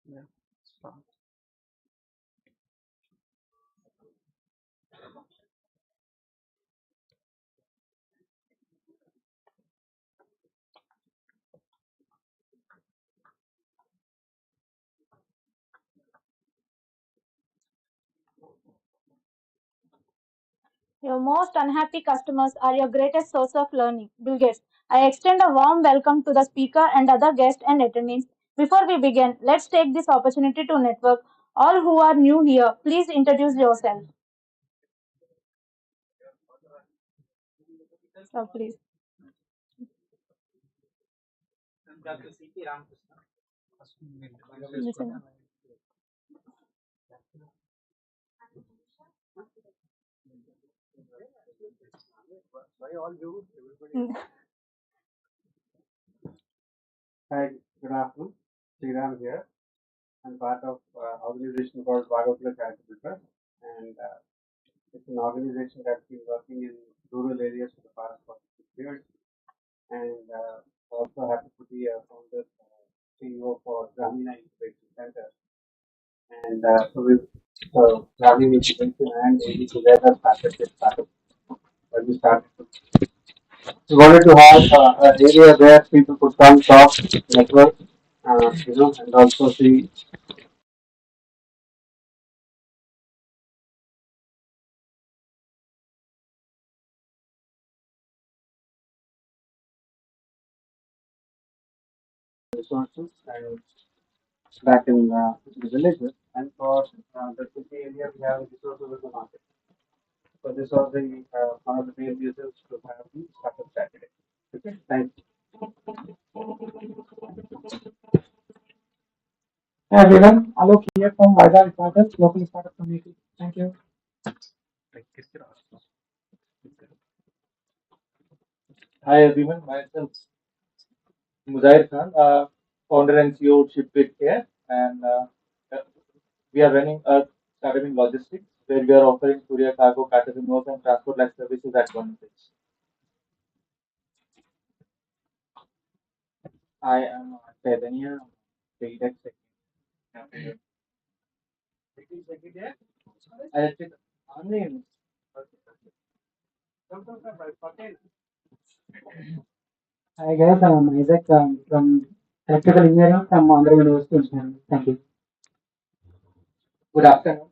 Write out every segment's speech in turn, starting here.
Yeah. So, Your most unhappy customers are your greatest source of learning. Bill Gates. I extend a warm welcome to the speaker and other guests and attendees. Before we begin, let's take this opportunity to network. All who are new here, please introduce yourself. So please. Listen. Hi, good afternoon. Sriram here. I'm part of organization called Bhagavpura Charitable Trust, and it's an organization that's been working in rural areas for the past 46 years. And also happy to be a founder, CEO for Gramina Incubation Center. And so Gramina Incubation and AD together started this startup. When we started, we wanted to have an area where people could come, talk, network, and also see resources and back in the villages. And for the city area, we have resources in the market. So this was the one of the main reasons to have the startup Saturday. Okay, thanks. Hey everyone, Alok here from Vizag Startups, local startup community. Thank you. Hi everyone, myself Muzahir Khan, founder and CEO of Shipway here, and uh, we are running a startup in logistics where we are offering courier, cargo, catering, and transport like services at one place. I am Chaitanya, Tech Secretary. I did online. Hi guys, I'm Isaac from Electrical Engineering from Andhra University Engineering. Thank you. Good afternoon.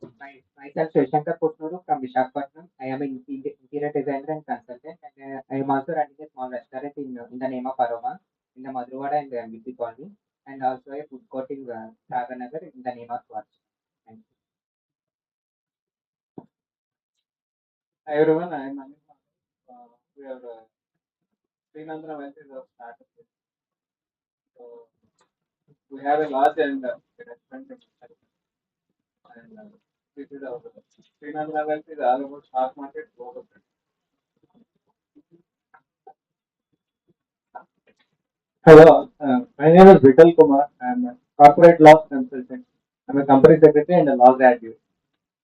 Myself Shankar Potnuru from Visakhapatnam. I am an interior designer and consultant, and I am also running a small restaurant in the name of Aroma in the Madhurwada and the MVP colony, and also a food court in Saganagar in the name of Swatch. Thank you. Hi everyone, I am Amit. We are Srinandra Ventures of startup. So we have a large and restaurant and this is our Srinandra Ventures is all about stock market global. Hello, my name is Vital Kumar. I'm a corporate law consultant. I'm a company secretary and a law graduate.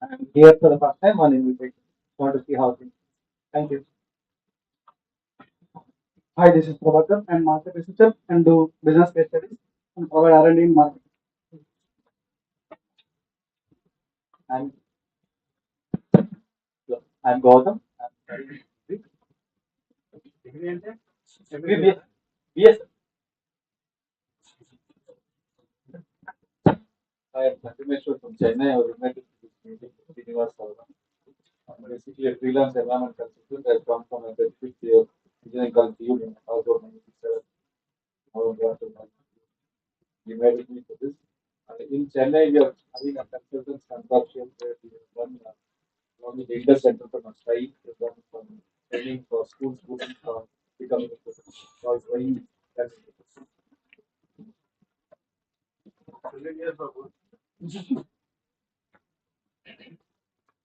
I'm here for the first time on invitation. Want to see how things. Thank you. Hi, this is Prabhakar. I'm market researcher and do business case studies and provide R&D in market. I'm I'm Gautam. I'm studying MBBS. Yes, I am Santimeshwar from Chennai. I was invited to this meeting with Srinivas. I'm basically a freelance environment consultant. I've come from a specific engineering called CU in also 1967. You invited me for this. In Chennai, we are having a consultants consortium where we have done along with the Indus Center for Masai, we have done some training for school students for becoming a professional. So it's very that's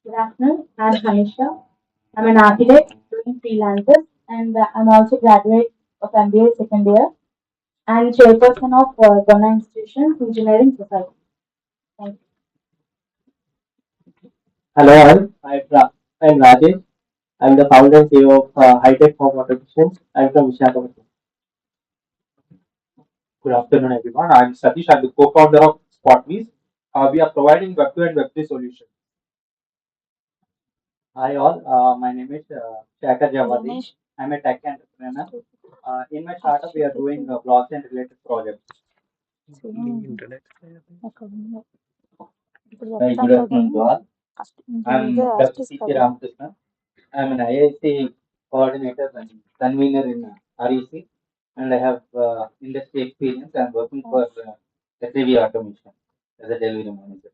Good afternoon. I'm Hanisha. I'm an architect doing freelancers, and I'm also graduate of MBA second year and chairperson of Ghana Institutions Engineering Society. Thank Hello all, I'm Rajesh. I'm the founder and CEO of High Tech Home Automation. I'm from Vishakhapatnam. Good afternoon, everyone. I'm Satish. I'm the co-founder of what means we are providing Web 2 and Web 3 solutions. Hi all, my name is Shakhar Javadi. Ramesh. I'm a tech entrepreneur. In my startup, we are doing blockchain related projects. Hi, good afternoon to all. I'm Dr. C.K. Ramakrishnan. I'm an IIT coordinator and convener in REC, and I have industry experience. I'm working for SAV Automation as a delivery manager.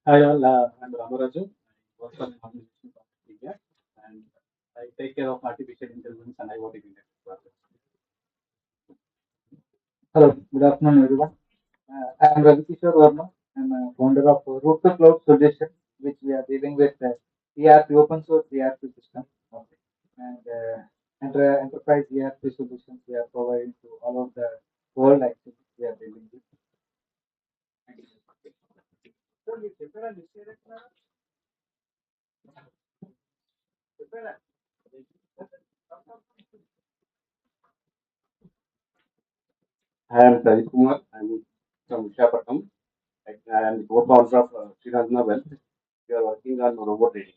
Hi all, I'm Ramaraju. I work for an organization called India, and I take care of artificial intelligence and IoT related projects. Hello, good afternoon, everyone. I am Ravi Kishore Verma. I'm a founder of Root to Cloud Solutions, which we are dealing with ERP, open source ERP system, okay. And enterprise ERP solutions we are providing to all of the world actually we are dealing with. I am Pradeep Kumar. I'm from Vishakhapatnam. I am the co-founder of Srirangana Wealth. We are working on robot trading.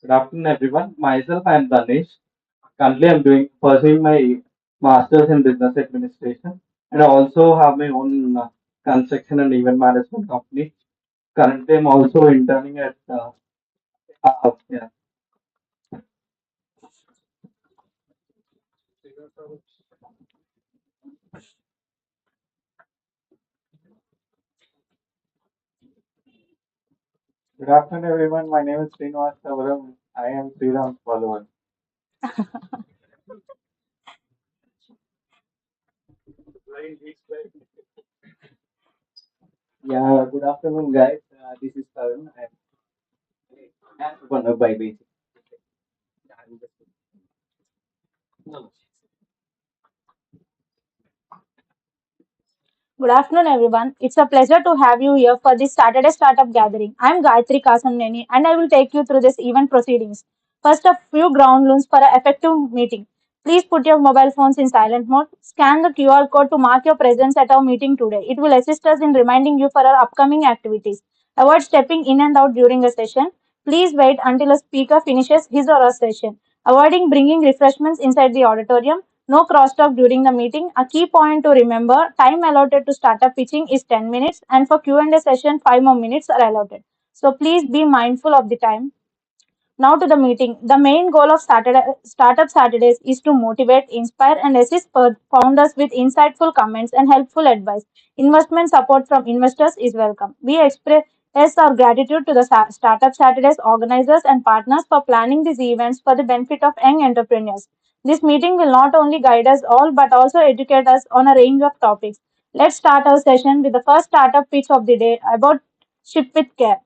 Good afternoon, everyone. Myself, I am Danesh. Currently, I'm pursuing my master's in business administration, and I also have my own construction and event management company. Currently, I'm also interning at yeah. Good afternoon, everyone. My name is Srinivas Tavaram. I am Sriram's follower. Yeah, good afternoon, guys. This is Tarun. I'm one by basic. Good afternoon, everyone. It's a pleasure to have you here for this Saturday startup gathering. I'm Gayatri Kasamneni and I will take you through this event proceedings. First, a few ground rules for an effective meeting. Please put your mobile phones in silent mode. Scan the QR code to mark your presence at our meeting today. It will assist us in reminding you for our upcoming activities. Avoid stepping in and out during a session. Please wait until a speaker finishes his or her session. Avoiding bringing refreshments inside the auditorium. No crosstalk during the meeting. A key point to remember, time allotted to startup pitching is 10 minutes and for Q&A session 5 more minutes are allotted. So please be mindful of the time. Now to the meeting. The main goal of Startup Saturdays is to motivate, inspire, and assist founders with insightful comments and helpful advice. Investment support from investors is welcome. We express our gratitude to the Startup Saturdays organizers and partners for planning these events for the benefit of young entrepreneurs. This meeting will not only guide us all but also educate us on a range of topics. Let's start our session with the first startup pitch of the day about Ship with Care.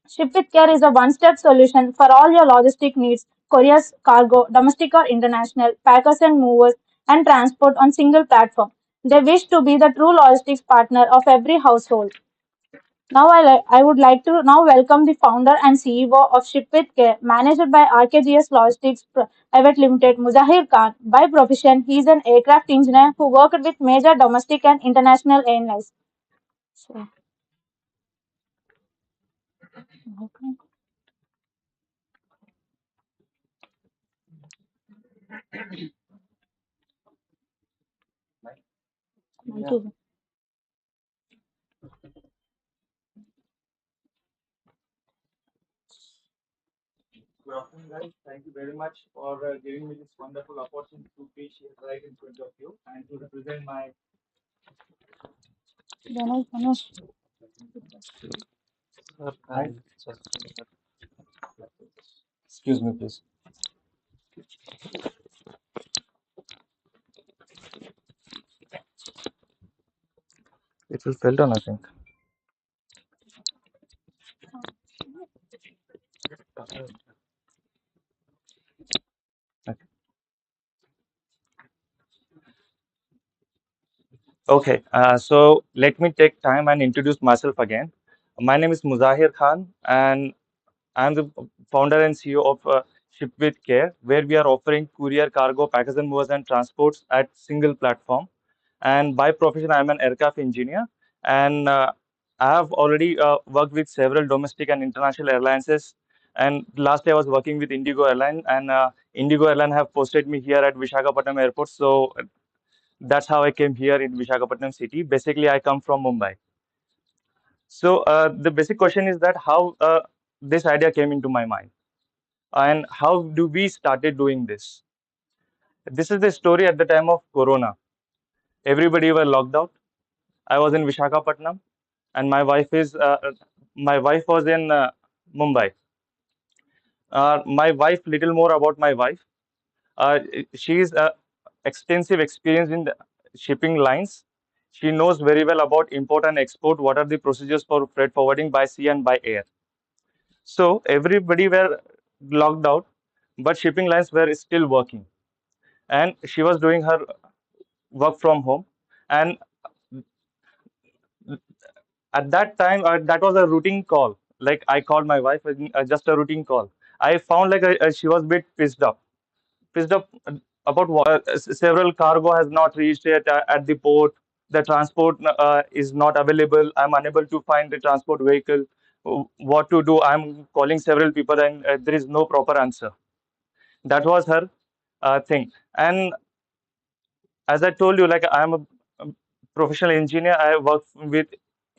Ship with Care is a one-step solution for all your logistic needs, couriers, cargo, domestic or international, packers and movers, and transport on single platform. They wish to be the true logistics partner of every household. Now I would like to now welcome the founder and CEO of Ship with Care, managed by RKGS Logistics Private Limited, Muzahir Khan. By profession, he is an aircraft engineer who worked with major domestic and international airlines. So, okay. Thank you. Good afternoon, guys. Thank you very much for giving me this wonderful opportunity to be here right in front of you and to represent my. Ganesh. Hi. Excuse me, please. It will filter, I think. Okay. Okay, so let me take time and introduce myself again. My name is Muzahir Khan, and I'm the founder and CEO of Ship with Care, where we are offering courier, cargo, package and movers and transports at single platform. And by profession, I'm an aircraft engineer, and I have already worked with several domestic and international airlines. And last year I was working with Indigo Airline, and Indigo Airline have posted me here at Visakhapatnam Airport. So that's how I came here in Visakhapatnam city. Basically, I come from Mumbai. So the basic question is that how this idea came into my mind and how do we started doing this. This is the story at the time of Corona. Everybody were locked out. I was in Visakhapatnam, and my wife was in Mumbai. My wife, little more about my wife. Uh, she is extensive experience in the shipping lines. She knows very well about import and export. What are the procedures for freight forwarding by sea and by air? So everybody were locked out, but shipping lines were still working, and she was doing her work from home. And at that time, that was a routine call. Like I called my wife, just a routine call. I found like she was a bit pissed up about what several cargo has not reached yet at the port. The transport is not available. I'm unable to find the transport vehicle. What to do? I'm calling several people, and there is no proper answer. That was her thing. And as I told you, like I'm a professional engineer. I work with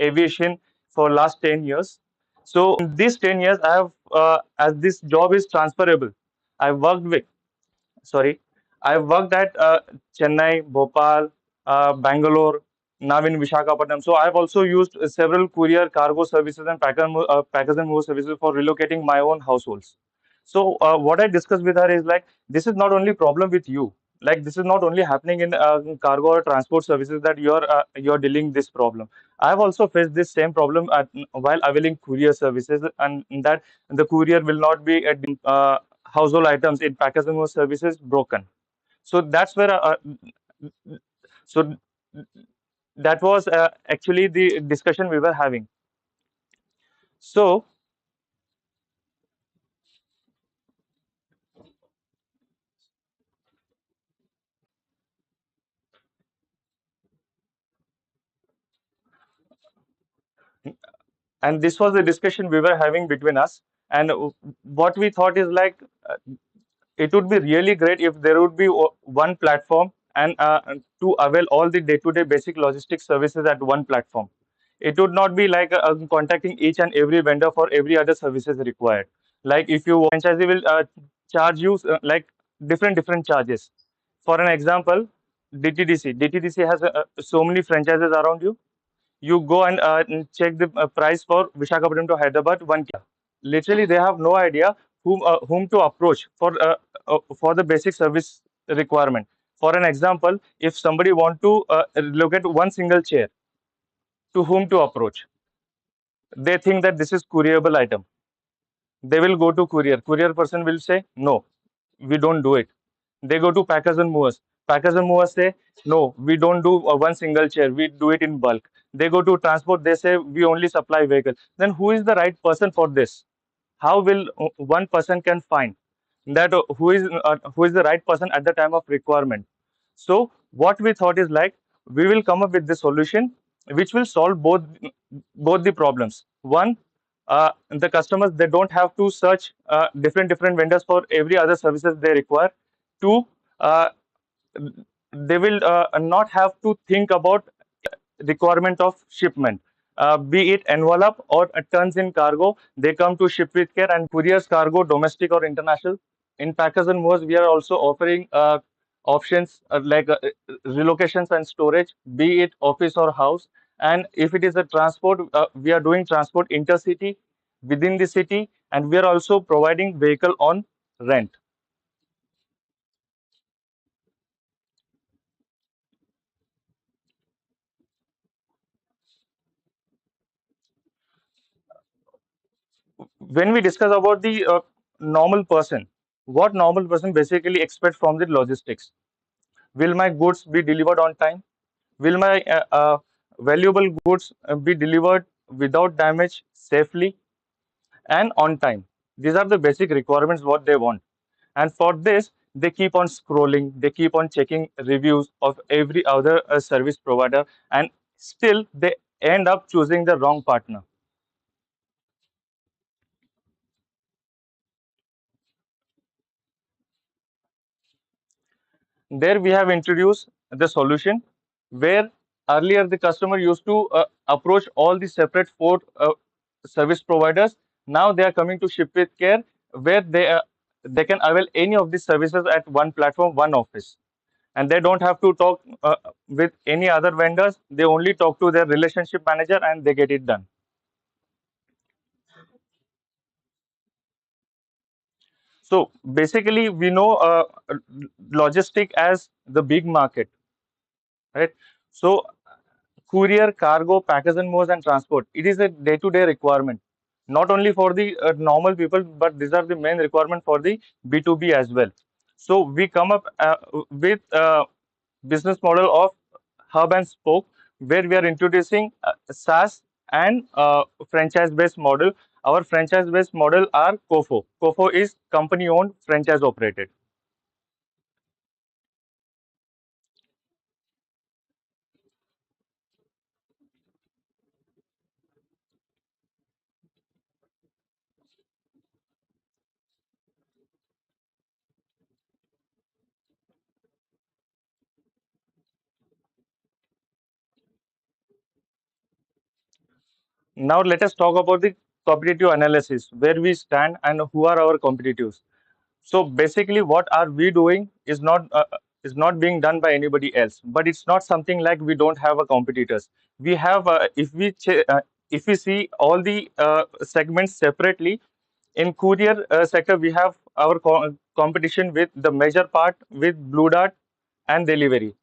aviation for last 10 years. So in these 10 years, I have, as this job is transferable, I worked with, sorry, I worked at Chennai, Bhopal, Bangalore, now in Visakhapatnam. So I've also used several courier cargo services and packers and move services for relocating my own households. So what I discussed with her is like, this is not only problem with you. Like this is not only happening in cargo or transport services that you're dealing this problem. I've also faced this same problem while availing courier services, and that the courier will not be household items in package and move services broken. So that's where so that was actually the discussion we were having. So and this was the discussion we were having between us, and what we thought is like it would be really great if there would be one platform and to avail all the day-to-day basic logistics services at one platform. It would not be like contacting each and every vendor for every other services required. Like if you franchisee will charge you like different charges. For an example, DTDC has so many franchises around you. You go and check the price for Visakhapatnam to Hyderabad, 1 km. Literally, they have no idea whom to approach for the basic service requirement. For an example, if somebody want to locate one single chair, to whom to approach? They think that this is courierable item. They will go to courier. Courier person will say, no, we don't do it. They go to packers and movers. Packers and movers say, no, we don't do one single chair. We do it in bulk. They go to transport. They say, we only supply vehicle. Then who is the right person for this? How will one person can find that who is the right person at the time of requirement? So what we thought is like we will come up with the solution which will solve both the problems. One, the customers, they don't have to search different vendors for every other services they require. Two, uh, they will not have to think about requirement of shipment, be it envelope or tons in cargo. They come to Ship with Care and couriers cargo, domestic or international. In packers and movers, we are also offering options like relocations and storage, be it office or house. And if it is a transport, we are doing transport intercity within the city, and we are also providing vehicle on rent. When we discuss about the normal person, what normal person basically expects from the logistics? Will my goods be delivered on time? Will my valuable goods be delivered without damage, safely, and on time? These are the basic requirements what they want. And for this, they keep on scrolling, they keep on checking reviews of every other service provider, and still they end up choosing the wrong partner. There we have introduced the solution where earlier the customer used to approach all the separate four service providers. Now they are coming to Ship with Care, where they can avail any of these services at one platform, one office, and they don't have to talk with any other vendors. They only talk to their relationship manager and they get it done. So basically, we know logistic as the big market, right? So courier, cargo, package and moves and transport. It is a day-to-day requirement, not only for the normal people, but these are the main requirement for the B2B as well. So we come up with business model of hub and spoke, where we are introducing SaaS and franchise-based model. Our franchise-based model are COFO. COFO is company-owned, franchise-operated. Now let us talk about the competitive analysis, where we stand and who are our competitors. So basically, what are we doing is not being done by anybody else. But it's not something like we don't have a competitors. We have if we see all the segments separately, in courier sector we have our competition with the major part with Blue Dart and delivery.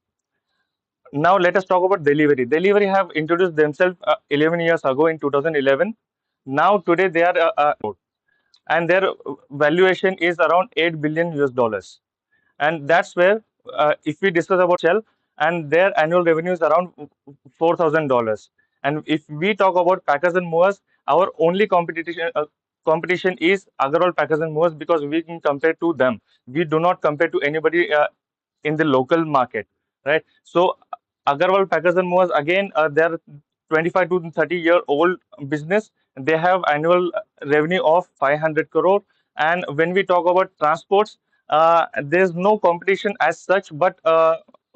Now let us talk about delivery. Delivery have introduced themselves 11 years ago in 2011. Now today they are and their valuation is around 8 billion US dollars. And that's where if we discuss about Shell, and their annual revenue is around $4,000. And if we talk about packers and movers, our only competition is Agarwal packers and movers, because we can compare to them. We do not compare to anybody in the local market, right? So Agarwal packers and movers, again, they're 25 to 30-year-old business. They have annual revenue of 500 crore. And when we talk about transports, there's no competition as such, but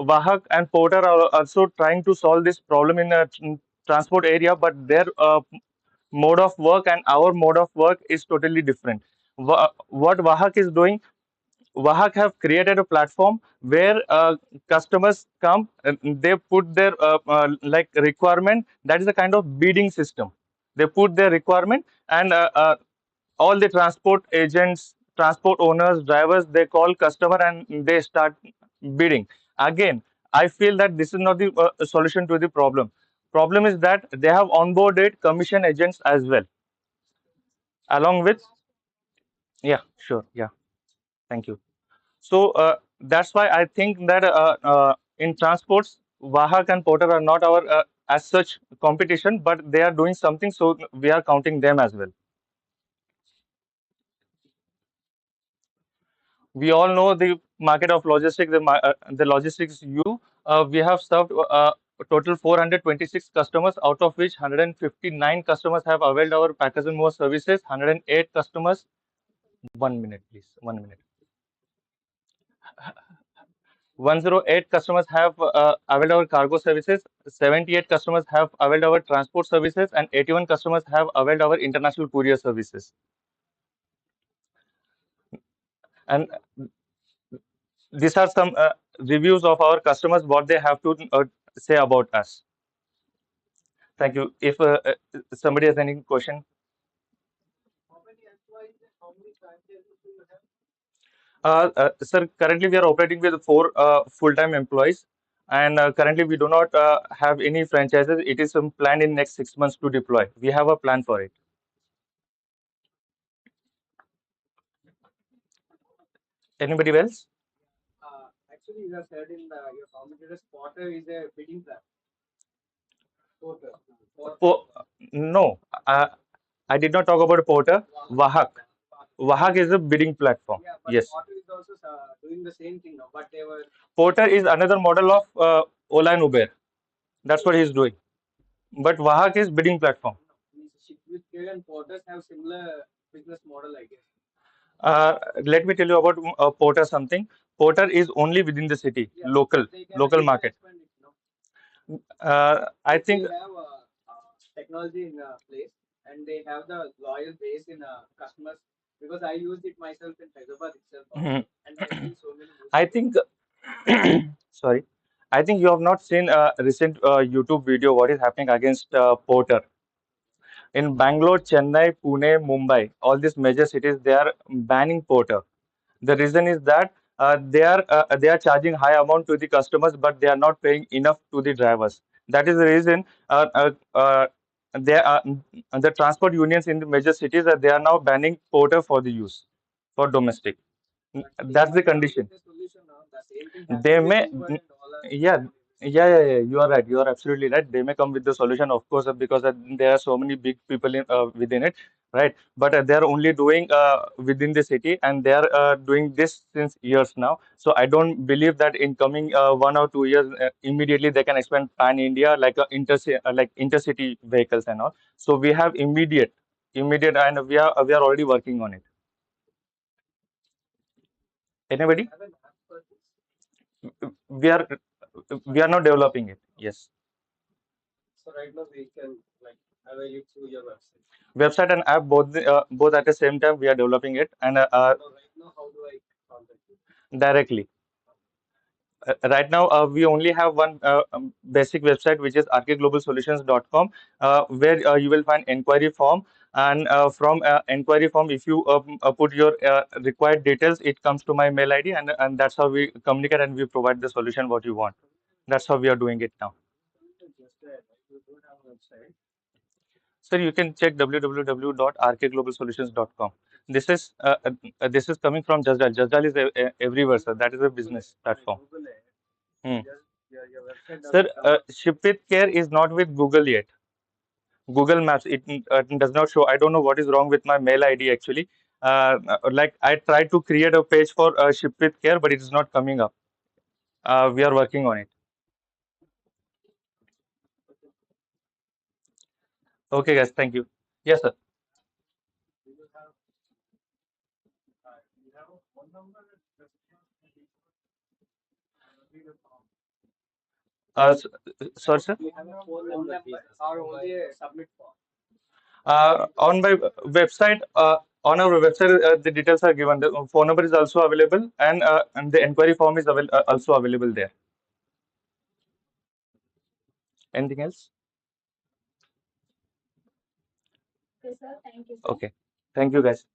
Wahak and Porter are also trying to solve this problem in a transport area, but their mode of work and our mode of work is totally different. What Wahak is doing, Wahak have created a platform where customers come and they put their like requirement. That is a kind of bidding system. They put their requirement, and all the transport agents, transport owners, drivers, they call customer and they start bidding. Again, I feel that this is not the solution to the problem. Problem is that they have onboarded commission agents as well, along with, yeah, sure, yeah, thank you. So that's why I think that in transports, Wahak and Porter are not our as such competition, but they are doing something, so we are counting them as well. We all know the market of logistics, the logistics you. We have served total 426 customers, out of which 159 customers have availed our package and more services. 108 customers. 1 minute, please. 1 minute. 108 customers have availed our cargo services, 78 customers have availed our transport services, and 81 customers have availed our international courier services. And these are some reviews of our customers, what they have to say about us. Thank you. If somebody has any question. Sir, currently we are operating with four full-time employees, and currently we do not have any franchises. It is planned in next 6 months to deploy. We have a plan for it. Anybody else? you have said in your competitors, Porter is a bidding platform. Po- no, I did not talk about Porter. Wahak. Wahak is a bidding platform. Yeah, but Yes. Porter is also doing the same thing now, but they were Porter is another model of Ola and Uber. That's what he's doing. But Wahak is bidding platform. with Care and Porters have similar business model, I guess. Let me tell you about Porter something. Porter is only within the city, Yeah, local, they can, local they can market. expand it, you know. I If think they have technology in place and they have the loyal base in customers, because I used it myself in Hyderabad itself also, and I see so many use I cases. think sorry, I think you have not seen a recent YouTube video what is happening against Porter in Bangalore, Chennai, Pune, Mumbai. All these major cities they are banning Porter. The reason is that they are charging high amount to the customers, but they are not paying enough to the drivers. That is the reason they are the transport unions in the major cities they are now banning Porter for the use for domestic. That's the condition. The solution now, the same thing They happened with may, Uber and Ola. yeah, yeah. You are right. You are absolutely right. They may come with the solution, of course, because there are so many big people within it, right? But they are only doing within the city, and they are doing this since years now. So I don't believe that in coming 1 or 2 years, immediately they can expand pan India like like intercity vehicles and all. So we have immediate, and we are already working on it. Anybody? Have an app for this. we are we are not developing it. Yes, So right now we can like avail it through your website. website and app both at the same time we are developing it, and So right now, how do I contact you? directly. Right now we only have one basic website, which is rkglobalsolutions.com, where you will find inquiry form, and from inquiry form, if you put your required details, it comes to my mail id, and that's how we communicate and we provide the solution what you want. That's how we are doing it now. Just that you don't have a website. Sir, you can check www.rkglobalsolutions.com. This is coming from Jasdal. Jasdal is everywhere, sir. That is a business platform. Google it. Hmm. Just your website Sir, doesn't come up. Ship with Care is not with Google yet. Google Maps, it does not show. I don't know what is wrong with my mail ID actually. Like I tried to create a page for Ship with Care, but it is not coming up. We are working on it. Okay, guys. Thank you. Yes, sir. You have a phone number. Uh, Sorry, sir. You have a phone number or only a submit form. On my website, on our website, the details are given. The phone number is also available, and the inquiry form is also available there. Anything else? Okay, sir. Thank you, sir. Okay. Thank you, guys.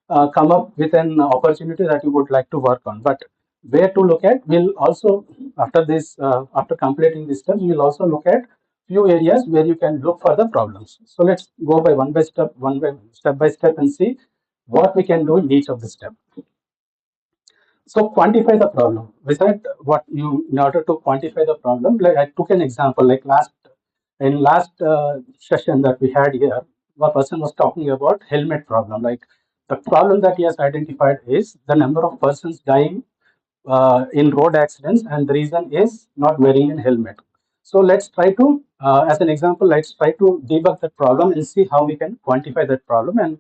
come up with an opportunity that you would like to work on. But where to look at, we'll also, after this, after completing this step, we'll also look at few areas where you can look for the problems. So let's go by step by step and see what we can do in each of the steps. So quantify the problem. Beside what you, in order to quantify the problem, like I took an example, like last session that we had here, one person was talking about helmet problem. Like the problem that he has identified is the number of persons dying in road accidents, and the reason is not wearing a helmet. So let's try to, as an example, let's try to debug that problem and see how we can quantify that problem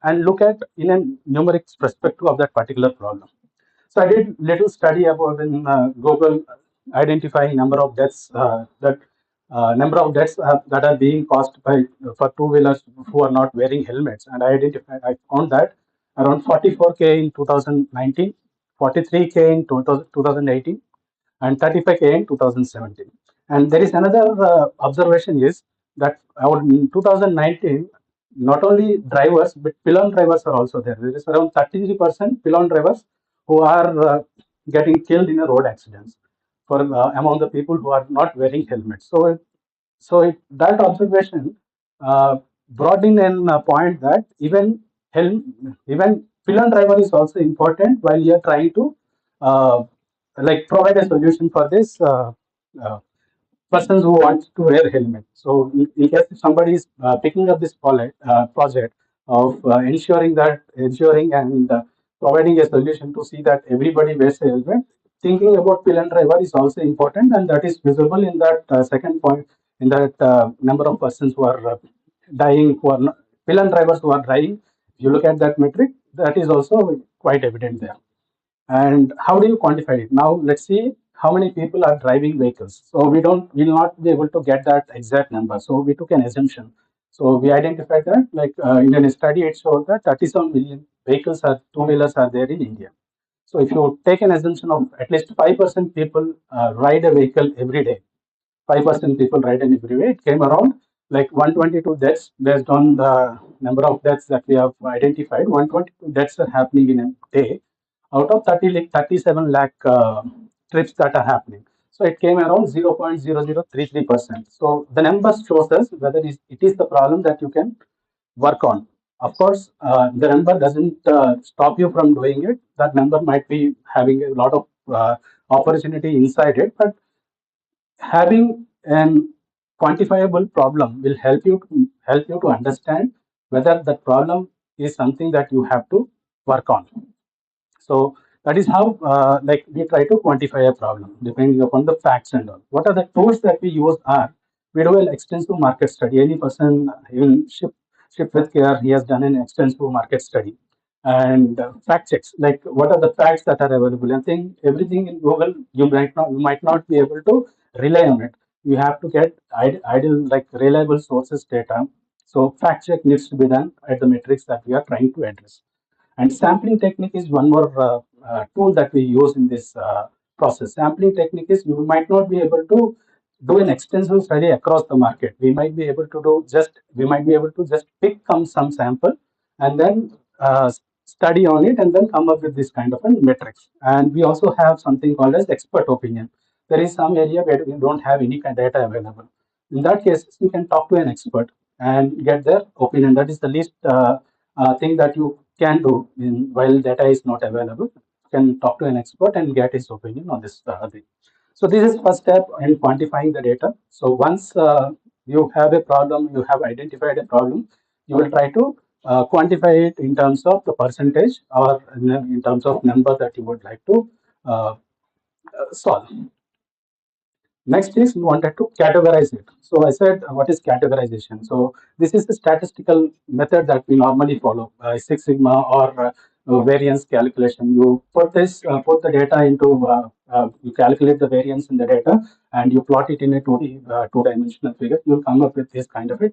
and look at in a numeric perspective of that particular problem. So I did little study about in Google identifying number of deaths that are being caused by for two-wheelers who are not wearing helmets, and I found that around 44K in 2019, 43K in 2018, and 35K in 2017. And there is another observation is that in 2019, not only drivers but pillion drivers are also there. There is around 33% pillion drivers who are getting killed in a road accidents for among the people who are not wearing helmets. That observation brought in a point that even pillion driver is also important while you are trying to uh, like provide a solution for this uh, persons who want to wear helmet. So in case if somebody is picking up this project of ensuring and providing a solution to see that everybody wears a helmet, thinking about pillion driver is also important, and that is visible in that second point, in that number of persons who are dying, who are not, pillion drivers who are dying. If you look at that metric, that is also quite evident there. And how do you quantify it? Now let's see how many people are driving vehicles. So we'll not be able to get that exact number. So we took an assumption. So we identified that, like in a study, it showed that 37 million vehicles are two-wheelers are there in India. So if you take an assumption of at least 5% people ride a vehicle every day, 5% people ride in every way, it came around like 122 deaths based on the number of deaths that we have identified. 122 deaths are happening in a day out of 37 lakh trips that are happening. So it came around 0.0033%. So the numbers shows us whether it is the problem that you can work on. Of course, the number doesn't stop you from doing it. That number might be having a lot of opportunity inside it, but having an quantifiable problem will help you to understand whether the problem is something that you have to work on. So that is how like we try to quantify a problem depending upon the facts and all. What are the tools that we use are, we do an extensive market study. Any person in ship with care, he has done an extensive market study and fact checks, like what are the facts that are available. I think everything in Google you might not be able to rely on it. You have to get ideal like reliable sources data. So fact check needs to be done at the metrics that we are trying to address. And sampling technique is one more tool that we use in this process. Sampling technique is you might not be able to do an extensive study across the market. We might be able to just pick some sample and then study on it and then come up with this kind of a metrics. And we also have something called as expert opinion. There is some area where we don't have any kind of data available. In that case, you can talk to an expert and get their opinion. That is the least thing that you can do while data is not available. You can talk to an expert and get his opinion on this thing. So this is first step in quantifying the data. So once you have a problem, you have identified a problem, you will try to quantify it in terms of the percentage or in terms of number that you would like to solve. Next is we wanted to categorize it. So I said, what is categorization? So this is the statistical method that we normally follow, Six Sigma or variance calculation. You put put the data into, you calculate the variance in the data, and you plot it in a two-dimensional figure. You'll come up with this kind of a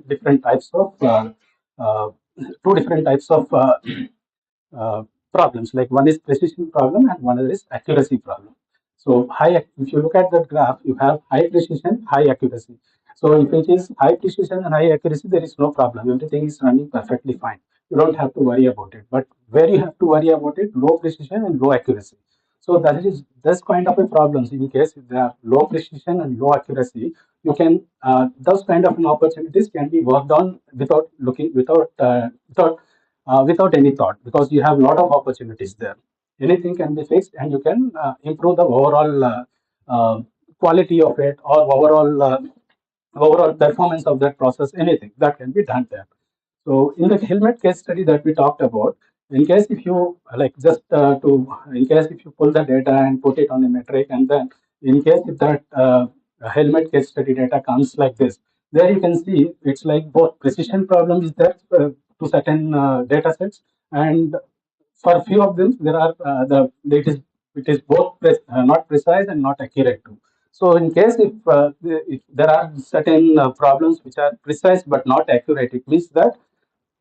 different types of two different types of uh, problems. Like one is precision problem and one is accuracy problem. So if you look at that graph, you have high precision, high accuracy. So if it is high precision and high accuracy, there is no problem. Everything is running perfectly fine. you don't have to worry about it. But where you have to worry about it, low precision and low accuracy. So that is this kind of a problems. In case if there are low precision and low accuracy, you can those kind of opportunities can be worked on without looking without any thought, because you have a lot of opportunities there. Anything can be fixed, and you can improve the overall uh, quality of it, or overall performance of that process. Anything that can be done there. So in the helmet case study that we talked about, in case if you like just in case if you pull the data and put it on a metric, and then in case if that helmet case study data comes like this, there you can see it's like both precision problem is there to certain data sets, and for few of them there are it is both not precise and not accurate too. So in case if there are certain problems which are precise but not accurate, it means that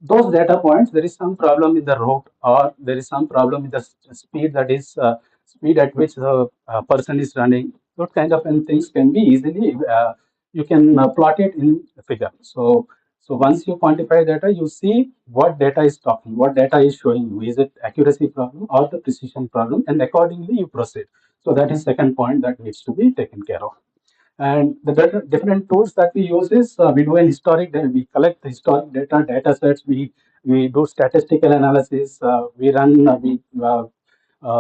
those data points there is some problem in the route, or there is some problem in the speed, that is speed at which the person is running. Those kind of things can be easily you can plot it in a figure. So once you quantify data, you see what data is talking, what data is showing you. Is it accuracy problem or the precision problem? And accordingly you proceed. So that is second point that needs to be taken care of. And the different tools that we use is we do an historic data, we collect the historic data sets, we do statistical analysis, we run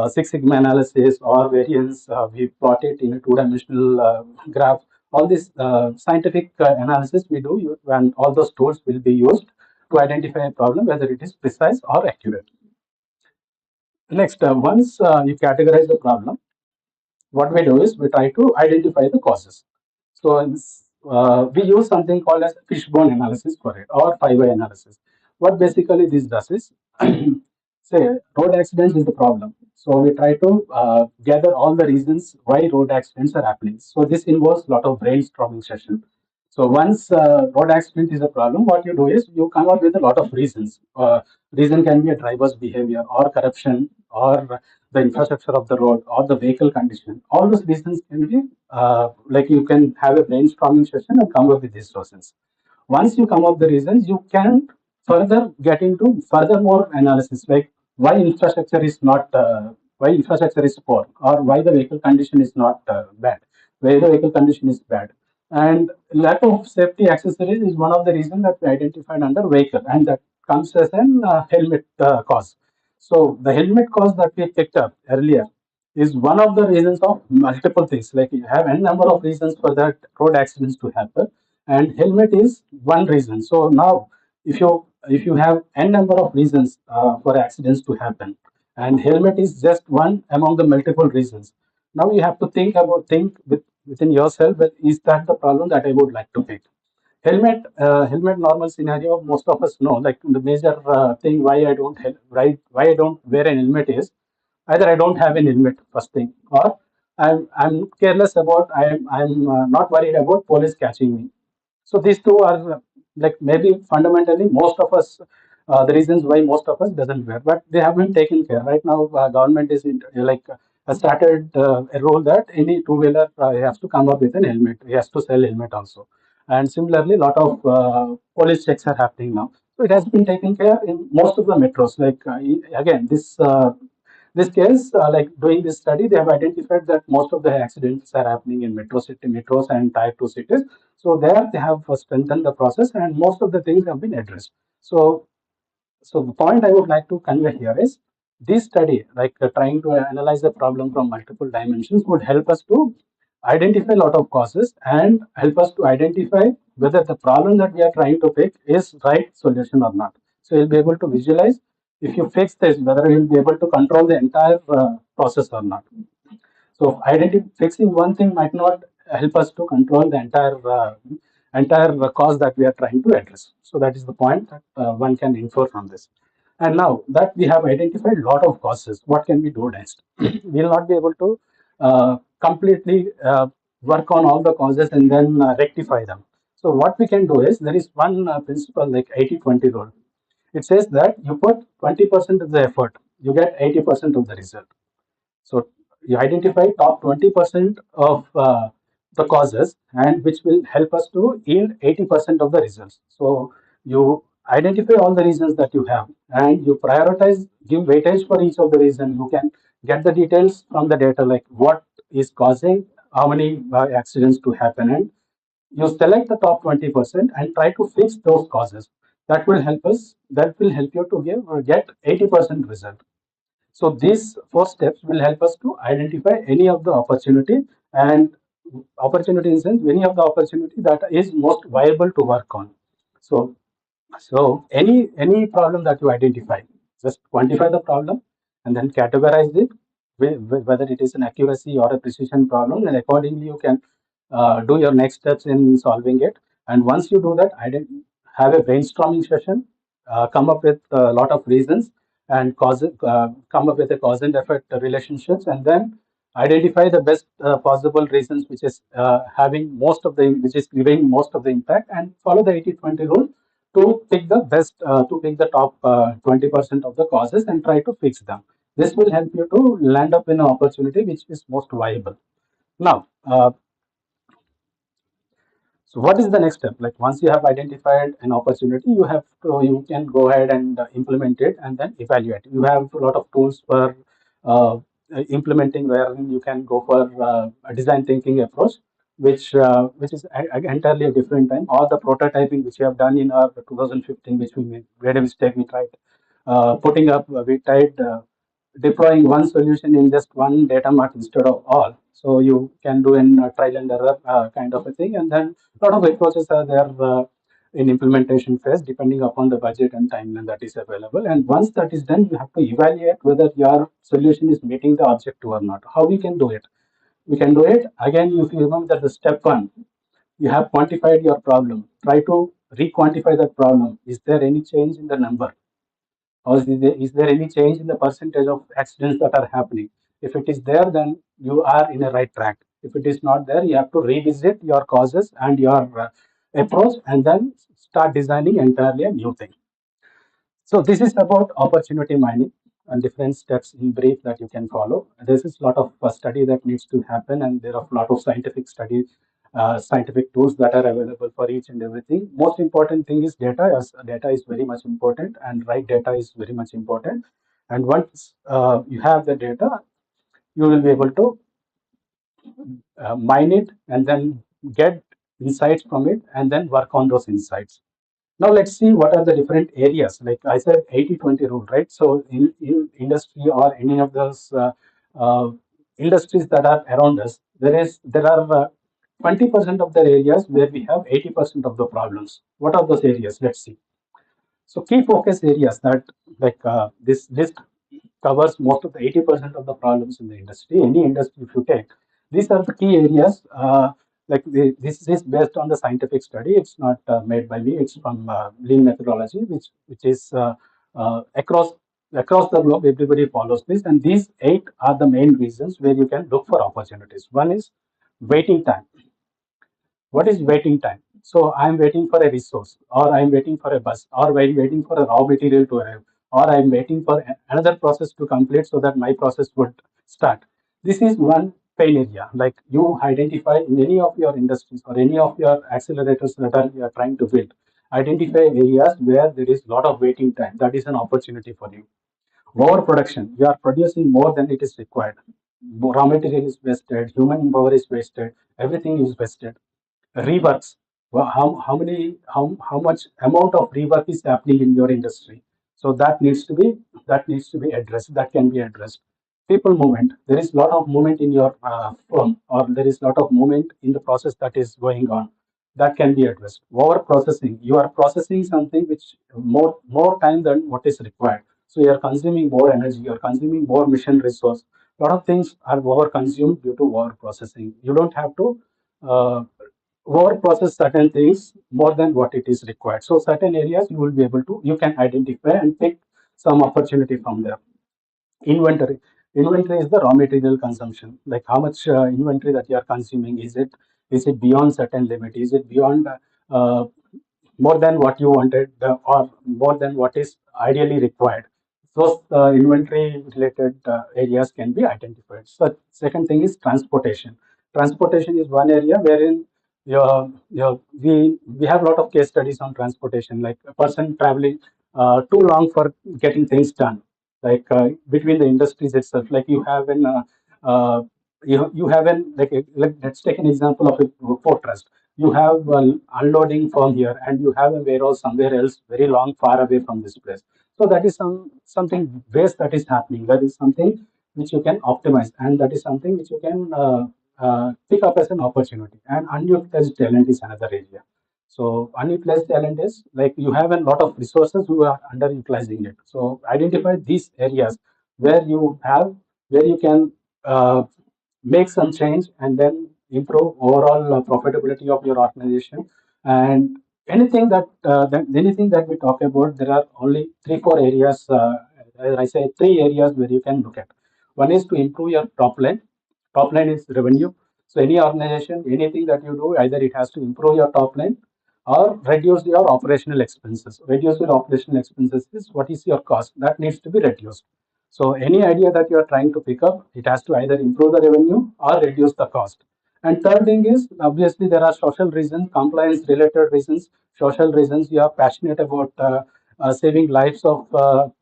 Six Sigma analysis or variance, we plot it in a two-dimensional graph. All this scientific analysis we do, and all those tools will be used to identify a problem, whether it is precise or accurate. Next, once you categorize the problem, what we do is we try to identify the causes. So we use something called as fishbone analysis for it, or 5-way analysis. What basically this does is, say road accidents is the problem. So we try to gather all the reasons why road accidents are happening. So this involves a lot of brainstorming session. So once road accident is a problem, what you do is you come up with a lot of reasons. Reason can be a driver's behavior, or corruption, or the infrastructure of the road, or the vehicle condition. All those reasons can be like you can have a brainstorming session and come up with these reasons. Once you come up the reasons, you can further get into further more analysis, like why infrastructure is not why infrastructure is poor, or why the vehicle condition is not bad, why the vehicle condition is bad. And lack of safety accessories is one of the reasons that we identified under vehicle, and that comes as an helmet cause. So the helmet cause that we picked up earlier is one of the reasons of multiple things. Like you have n number of reasons for that road accidents to happen, and helmet is one reason. So now, if you have n number of reasons for accidents to happen, and helmet is just one among the multiple reasons. Now you have to within yourself, that is that the problem that I would like to fix. Helmet normal scenario, most of us know. Like the major thing why why I don't wear an helmet is either I don't have an helmet, first thing, or I'm careless about, I'm not worried about police catching me. So these two are like maybe fundamentally most of us, the reasons why most of us doesn't wear, but they have been taken care. Right now, government is has started a rule that any two-wheeler has to come up with an helmet. He has to sell helmet also, and similarly, a lot of police checks are happening now. So it has been taken care in most of the metros. Like again, this case, like doing this study, they have identified that most of the accidents are happening in metros and tier 2 cities. So there they have strengthened the process, and most of the things have been addressed. So the point I would like to convey here is this study, like trying to analyze the problem from multiple dimensions, would help us to identify a lot of causes and help us to identify whether the problem that we are trying to fix is right solution or not. So you'll be able to visualize, if you fix this, whether you'll be able to control the entire process or not. So fixing one thing might not help us to control the entire cause that we are trying to address. So that is the point that one can infer from this. And now that we have identified a lot of causes, what can we do next? We will not be able to completely work on all the causes and then rectify them. So what we can do is, there is one principle like 80-20 rule. It says that you put 20% of the effort, you get 80% of the result. So you identify top 20% of the causes, and which will help us to yield 80% of the results. So you identify all the reasons that you have, and you prioritize, give weightage for each of the reasons. You can get the details from the data, like what is causing how many accidents to happen, and you select the top 20% and try to fix those causes. That will help us. That will help you to get 80% result. So these four steps will help us to identify any of the opportunity, and opportunity in the sense any of the opportunity that is most viable to work on. So any problem that you identify, just quantify the problem and then categorize it, whether it is an accuracy or a precision problem, and accordingly you can do your next steps in solving it. And once you do that, have a brainstorming session, come up with a lot of reasons and come up with a cause and effect relationships, and then identify the best possible reasons which is which is giving most of the impact, and follow the 80-20 rule to pick the top 20% of the causes and try to fix them. This will help you to land up in an opportunity which is most viable. Now, so what is the next step? Like once you have identified an opportunity, you can go ahead and implement it and then evaluate. You have a lot of tools for uh, implementing, where you can go for a design thinking approach, which is entirely a different time. Or the prototyping which we have done in our 2015, which we made a mistake. We tried deploying one solution in just one data mart instead of all. So you can do in trial and error kind of a thing, and then a lot of approaches are there in implementation phase, depending upon the budget and timeline that is available. And once that is done, you have to evaluate whether your solution is meeting the objective or not. How we can do it? We can do it again. If you remember that the step one, you have quantified your problem. Try to re-quantify that problem. Is there any change in the number? Or is there any change in the percentage of accidents that are happening? If it is there, then you are in a right track. If it is not there, you have to revisit your causes and your approach, and then start designing entirely a new thing. So this is about opportunity mining and different steps in brief that you can follow. This is a lot of study that needs to happen, and there are a lot of scientific study, scientific tools that are available for each and everything. Most important thing is data. As data is very much important, and right data is very much important. And once you have the data, you will be able to mine it and then get insights from it, and then work on those insights. Now let's see what are the different areas. Like I said, 80-20 rule, right? So in industry or any of those uh, industries that are around us, there are 20% of the areas where we have 80% of the problems. What are those areas? Let's see. So key focus areas that, like this list covers most of the 80% of the problems in the industry. Any industry, if you take, these are the key areas. This is based on the scientific study. It's not made by me. It's from lean methodology, which is across the globe. Everybody follows this, and these 8 are the main reasons where you can look for opportunities. One is waiting time. What is waiting time? So I'm waiting for a resource, or I'm waiting for a bus, or I'm waiting for a raw material to arrive, or I'm waiting for another process to complete so that my process would start. This is one pain area. Like you identify in any of your industries or any of your accelerators that you are trying to build, identify areas where there is a lot of waiting time. That is an opportunity for you. Overproduction. You are producing more than it is required. Raw material is wasted, human power is wasted, everything is wasted. Reworks. Well, how much amount of rework is happening in your industry? So that needs to be addressed. That can be addressed. People movement. There is a lot of movement in your firm, or there is a lot of movement in the process that is going on. That can be addressed. Over processing. You are processing something which more time than what is required. So you are consuming more energy. You are consuming more mission resource. A lot of things are over consumed due to over processing. You don't have to uh, over process certain things more than what it is required. So certain areas you can identify and pick some opportunity from there. Inventory. Inventory is the raw material consumption. Like how much inventory that you are consuming. Is it beyond certain limit? Is it beyond uh, more than what you wanted, or more than what is ideally required? Those inventory related areas can be identified. So second thing is transportation. Transportation is one area wherein we have a lot of case studies on transportation, like a person traveling too long for getting things done, like between the industries itself. Like you have an let's take an example of a port trust. You have unloading from here, and you have a warehouse somewhere else, very long, far away from this place. So that is something waste that is happening. That is something which you can optimize, and that is something which you can pick up as an opportunity. And unutilized talent is another area. So unutilized talent is like you have a lot of resources who are underutilizing it. So identify these areas where you can make some change and then improve overall profitability of your organization. And anything that we talk about, there are only 3 4 areas. I say 3 areas where you can look at. One is to improve your top line. Top line is revenue. So any organization, anything that you do, either it has to improve your top line or reduce your operational expenses. Reduce your operational expenses is what is your cost that needs to be reduced. So any idea that you are trying to pick up, it has to either improve the revenue or reduce the cost. And third thing is, obviously there are social reasons, compliance related reasons, social reasons. You are passionate about saving lives of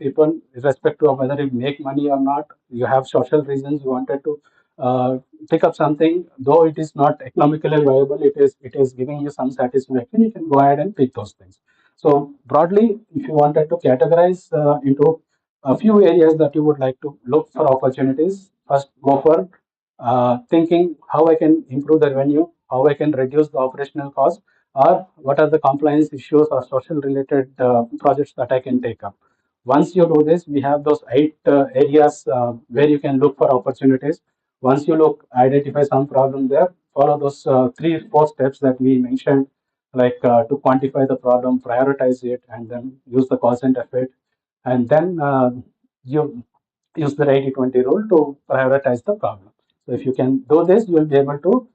people, irrespective of whether you make money or not. You have social reasons. You wanted to uh, pick up something, though it is not economically viable. It is giving you some satisfaction. You can go ahead and pick those things. So broadly, if you wanted to categorize into a few areas that you would like to look for opportunities, first go for thinking how I can improve the revenue, how I can reduce the operational cost, or what are the compliance issues or social related projects that I can take up. Once you do this, we have those 8 areas where you can look for opportunities. Once you identify some problem there, follow those 3 4 steps that we mentioned, like to quantify the problem, prioritize it, and then use the cause and effect, and then you use the 80/20 rule to prioritize the problem. So if you can do this, you will be able to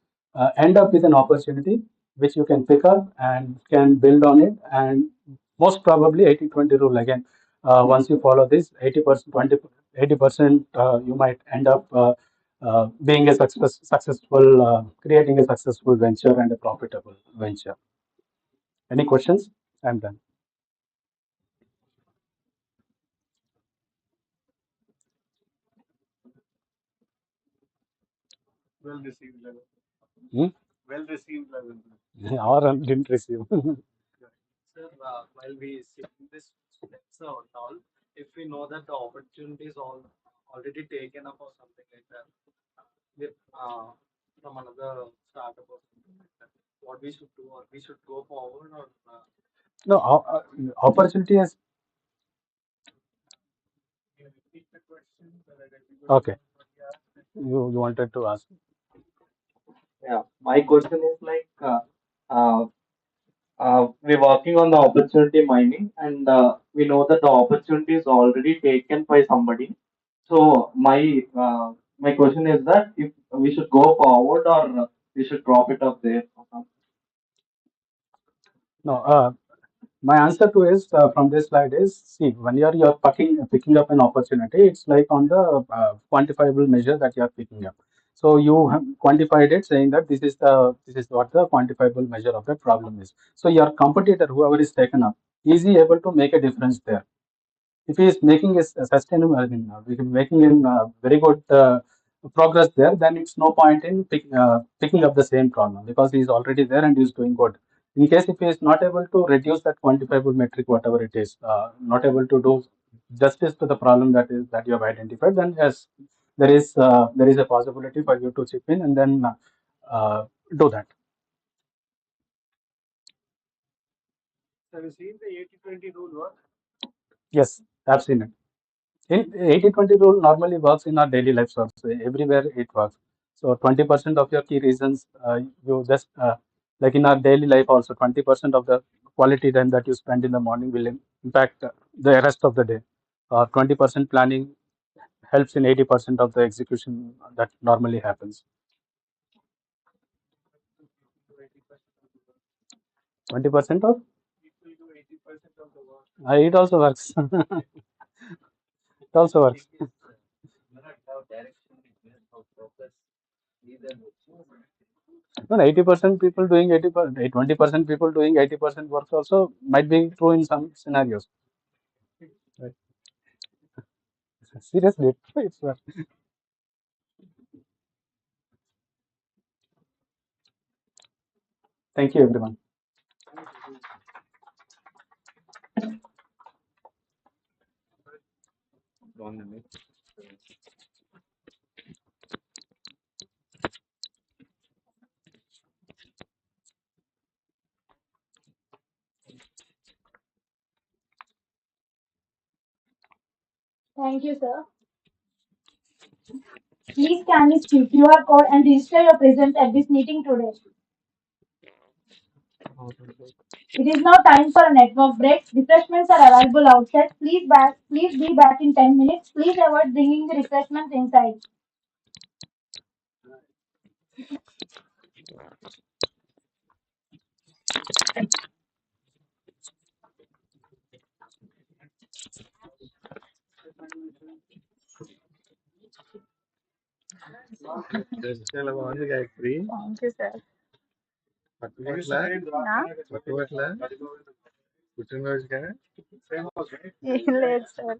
end up with an opportunity which you can pick up and can build on it. And most probably 80/20 rule again. Once you follow this, 80%, 80%, you might end up being a successful, creating a successful venture and a profitable venture. Any questions? I'm done. Well received, level. Hmm? Well received, level. Or didn't receive. Sir, while we see this steps and all, if we know that the opportunity is all already taken up or something like that, with from another startup or something like that, what we should do, or we should go forward, or No, opportunity is can you repeat the question so that everybody okay. knows what we are. You wanted to ask. Yeah, my question is like uh, we're working on the opportunity mining, and we know that the opportunity is already taken by somebody. So my question is that if we should go forward, or we should drop it up there or something. No, my answer to is from this slide is, see, when you're picking up an opportunity, it's like on the quantifiable measure that you're picking up. So you have quantified it, saying that this is what the quantifiable measure of that problem is. So your competitor, whoever is taken up, is he able to make a difference there? If he is making a sustainable, I mean, we can making in very good progress there, then it's no point in picking up the same problem, because he is already there and he is doing good. In case if he is not able to reduce that quantifiable metric, whatever it is, not able to do justice to the problem that you have identified, then yes, there is a possibility for you to chip in and then do that. Have you seen the 80/20 rule work? Yes, I've seen it. In 80/20 rule normally works in our daily lives also. Everywhere it works. So 20% of your key reasons, you just like in our daily life also, 20% of the quality time that you spend in the morning will impact the rest of the day. 20% planning helps in 80% of the execution that normally happens. 20% of People do 80% of the work. it also works. It also works. No, 80% people doing 80%, 20% people doing 80% work also might be true in some scenarios. Right. Seriously, it's thank you everyone. Thank you, sir. Please scan this QR code and register your presence at this meeting today. It is now time for a network break. Refreshments are available outside. Please be back in 10 minutes. Please avoid bringing the refreshments inside. Thank you, sir. ఏం లేదు sir.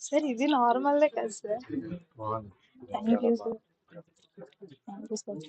Sir ఇది normal కదా sir. Thank you sir. Thank you sir.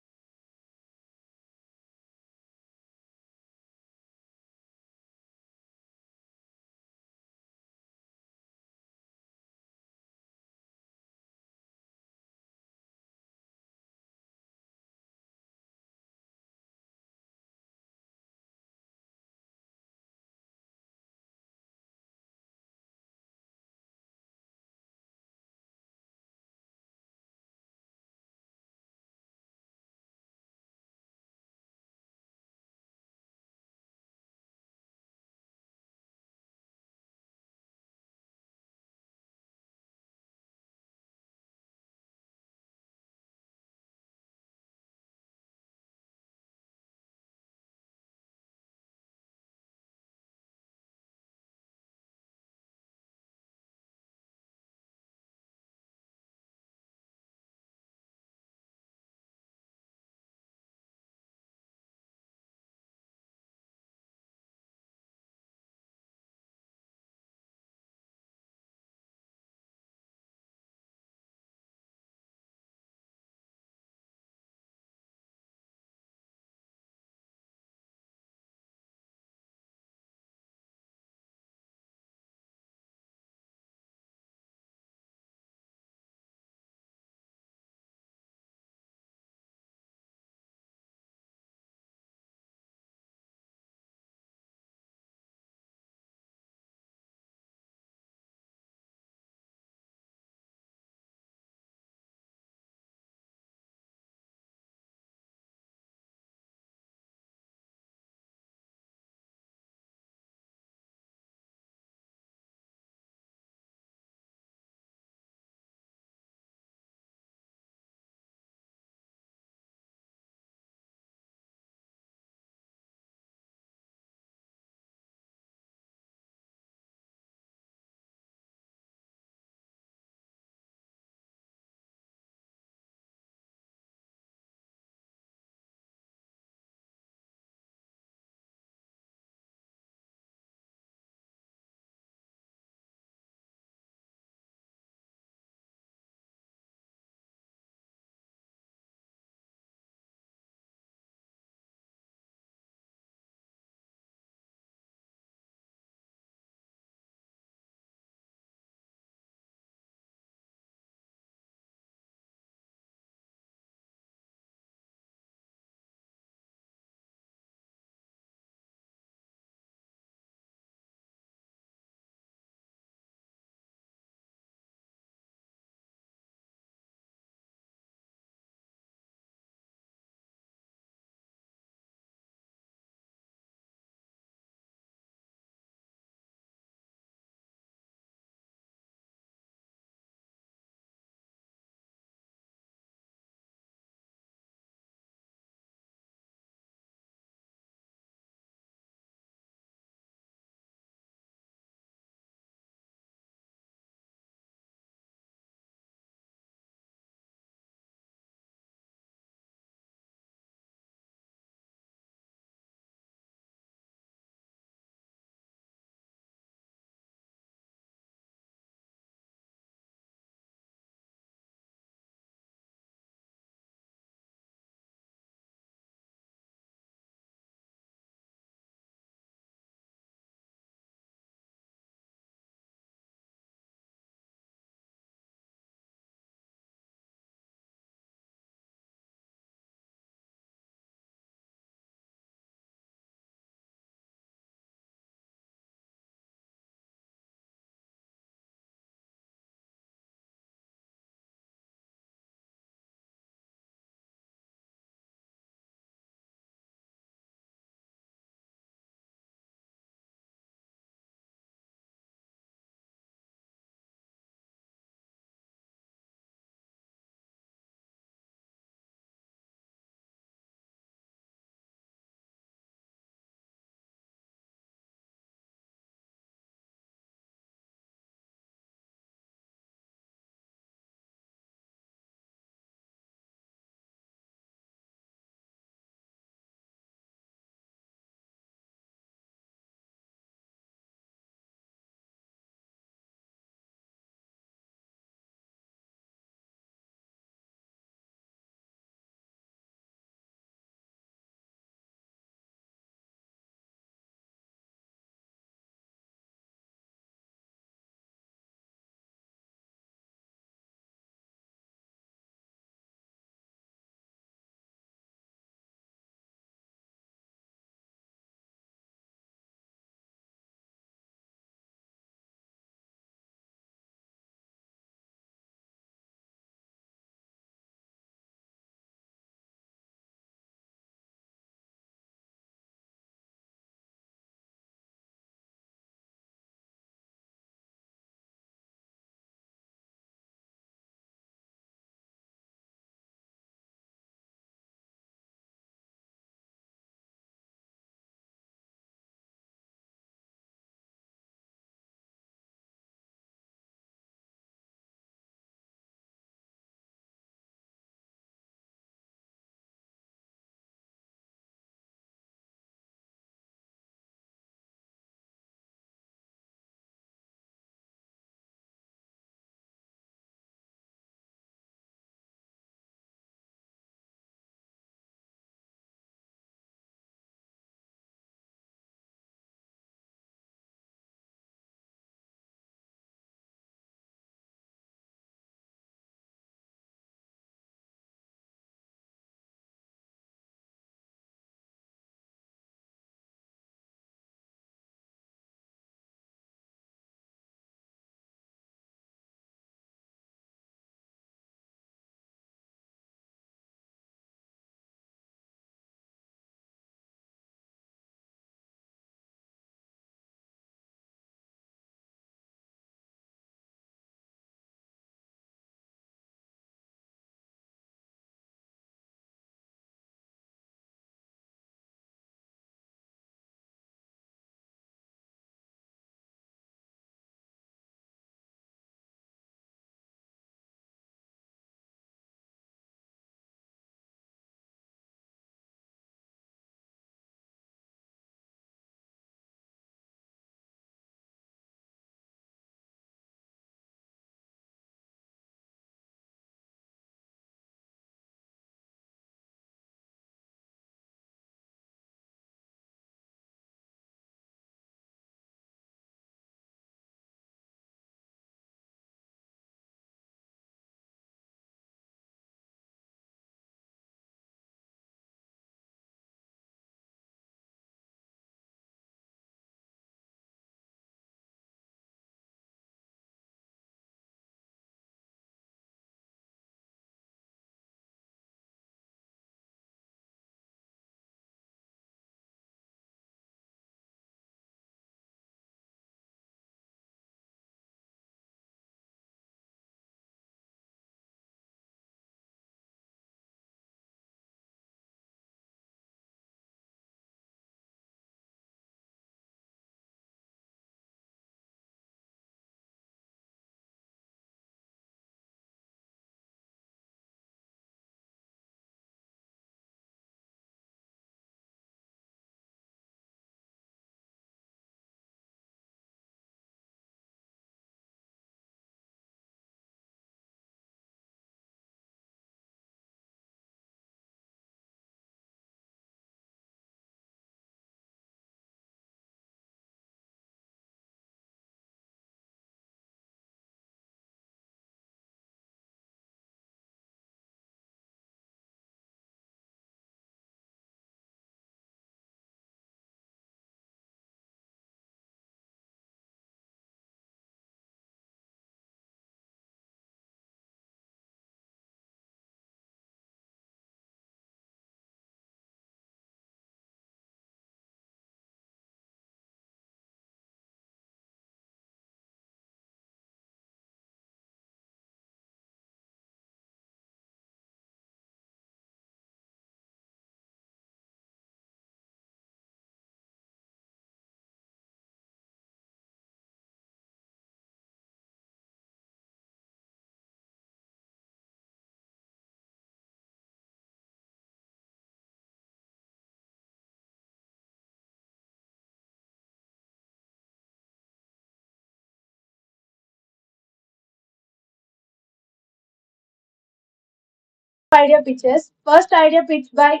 idea pitches. First idea pitched by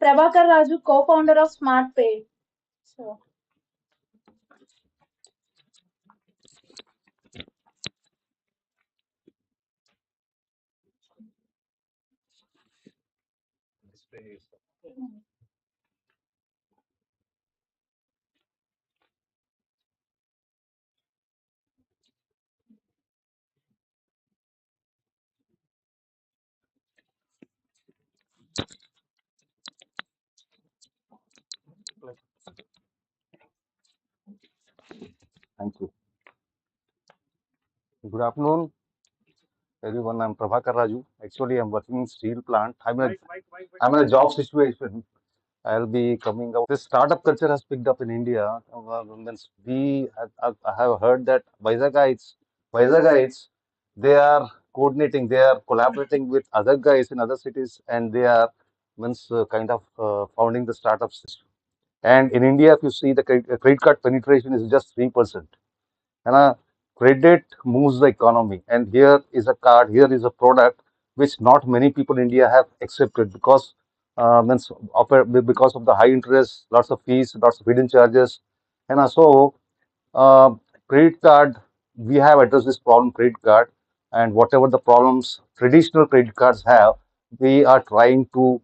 Prabhakar Raju, co-founder of SmartPay. So, Thank you. Good afternoon, everyone. I'm Prabhakar Raju. Actually, I'm working in steel plant. I'm in a job situation. I'll be coming out. This startup culture has picked up in India. Means I have heard that Vizagayites, they are coordinating, they are collaborating with other guys in other cities, and they are kind of founding the startups. And in India, if you see the credit card penetration is just 3%. And credit moves the economy. And here is a card, here is a product which not many people in India have accepted because because of the high interest, lots of fees, lots of hidden charges. And uh, credit card, we have addressed this problem, credit card, and whatever the problems traditional credit cards have, we are trying to,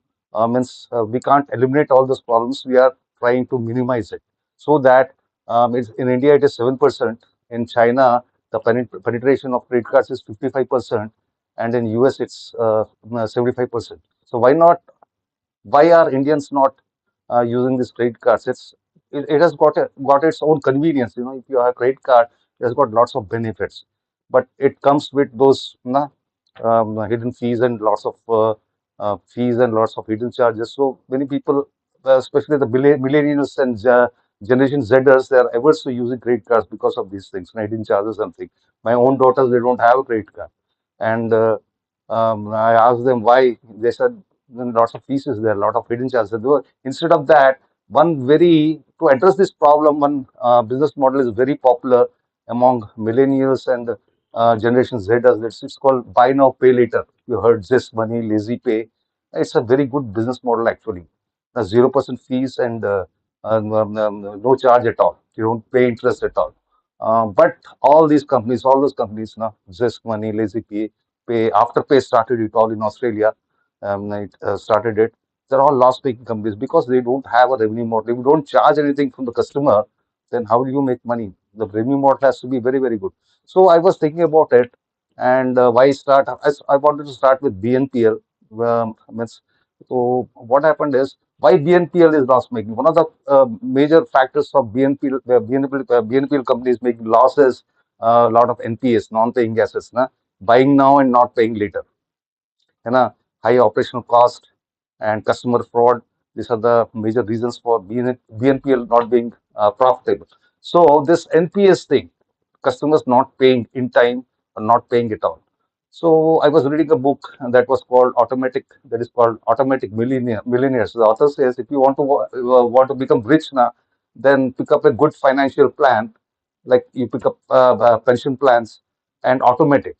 we can't eliminate all those problems. We are trying to minimize it so that in India it is 7%. In China, the penetration of credit cards is 55%, and in US it's 75%. So why are Indians not using these credit cards? It has got its own convenience. You know, if you have a credit card, it has got lots of benefits, but it comes with those hidden fees and lots of fees and lots of hidden charges. So many people, especially the millennials and Generation Zers, they are averse to using credit cards because of these things, hidden charges and things. My own daughters, they don't have a credit card, and I asked them why. They said then lots of pieces there, a lot of hidden charges. Instead of that, to address this problem, one business model is very popular among millennials and Generation Zers. It's called buy now, pay later. You heard this money, lazy pay. It's a very good business model actually. 0% fees and no charge at all. You don't pay interest at all. But all those companies, now, Zest Money, Lazy Pay, Afterpay started it all in Australia. It started it. They're all loss-making companies because they don't have a revenue model. If you don't charge anything from the customer, then how do you make money? The revenue model has to be very, very good. So I was thinking about it, and why start? I wanted to start with BNPL. So what happened is why BNPL is loss making. One of the major factors of BNPL companies making losses, a lot of NPS, non-paying assets, buying now and not paying later. High operational cost and customer fraud. These are the major reasons for BNPL not being profitable. So this NPS thing, customers not paying in time or not paying at all. So I was reading a book that is called Automatic Millionaires. The author says if you want to become rich now, then pick up a good financial plan, like you pick up pension plans and automate it.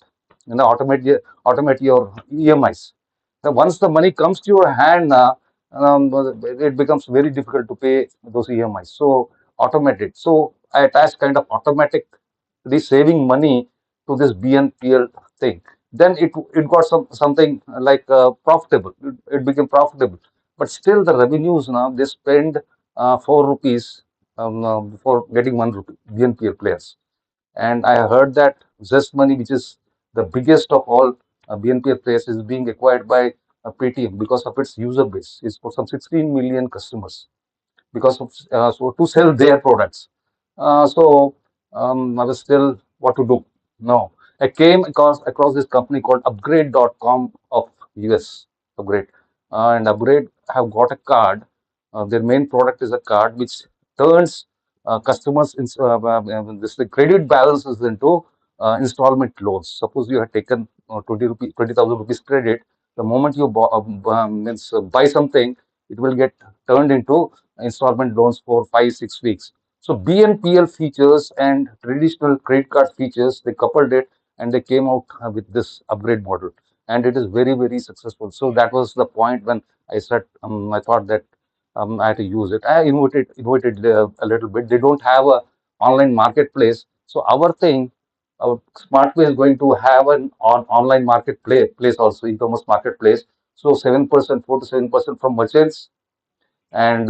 Automate your EMIs. Now, once the money comes to your hand, it becomes very difficult to pay those EMIs. So automate it. So I attached kind of automatically saving money to this BNPL thing. Then it got something like profitable. It became profitable. But still, the revenues now they spend 4 rupees for getting 1 rupee BNPL players. And I heard that Zest Money, which is the biggest of all BNPL players, is being acquired by Paytm because of its user base. It's for some 16 million customers because of so to sell their products. I was still what to do. No, I came across this company called Upgrade.com of US. Upgrade and Upgrade have got a card. Their main product is a card which turns customers this the credit balances into installment loans. Suppose you have taken 20,000 rupees credit. The moment you buy something, it will get turned into installment loans for 5 6 weeks. So BNPL features and traditional credit card features, they coupled it and they came out with this upgrade model. and it is very, very successful. So that was the point when I said, I thought that I had to use it. I innovated a little bit. They don't have a online marketplace, so our thing, our SmartPay is going to have an online marketplace also, e-commerce marketplace. So 7%, 4 to 7% from merchants, and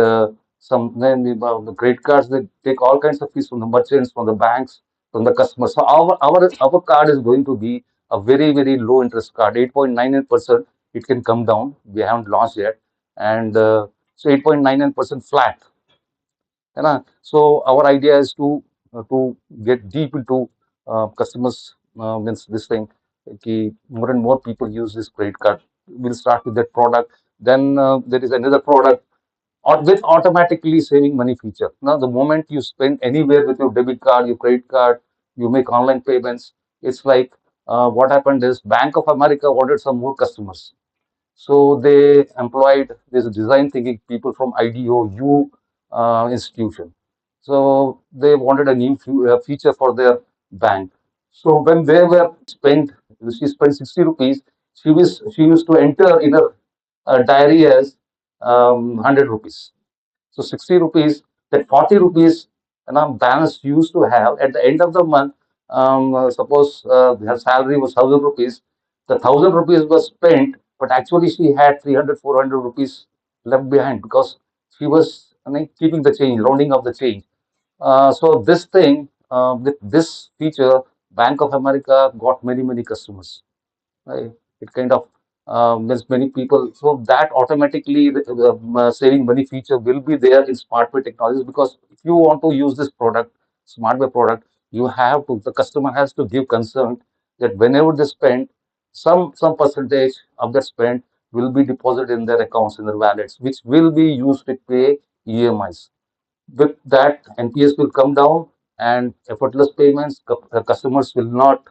some then the credit cards, they take all kinds of fees from the merchants, from the banks, from the customers. So our card is going to be a very, very low interest card, 8.99%. It can come down. We haven't launched yet, and so 8.99% flat. So our idea is to get deep into customers, means this thing. More and more people use this credit card. We'll start with that product. Then there is another product or with automatically saving money feature. Now, the moment you spend anywhere with your debit card, your credit card, you make online payments, it's like what happened is Bank of America wanted some more customers. So they employed this design thinking people from IDOU institution. So they wanted a new feature for their bank. So when they were spent, she spent 60 rupees. She used to enter in her diary as 100 rupees. So 60 rupees, that 40 rupees balance she used to have at the end of the month. Suppose her salary was 1,000 rupees, the 1,000 rupees was spent, but actually she had 300, 400 rupees left behind because she was keeping the change, rounding up the change. So this thing, with this feature, Bank of America got many, many customers, right? It kind of there's many people, so that automatically saving money feature will be there in SmartPay technologies, because if you want to use this product, SmartPay product, you have to, the customer has to give consent that whenever they spend, some percentage of that spend will be deposited in their accounts, in their wallets, which will be used to pay EMIs. With that, NPS will come down and effortless payments. Customers will not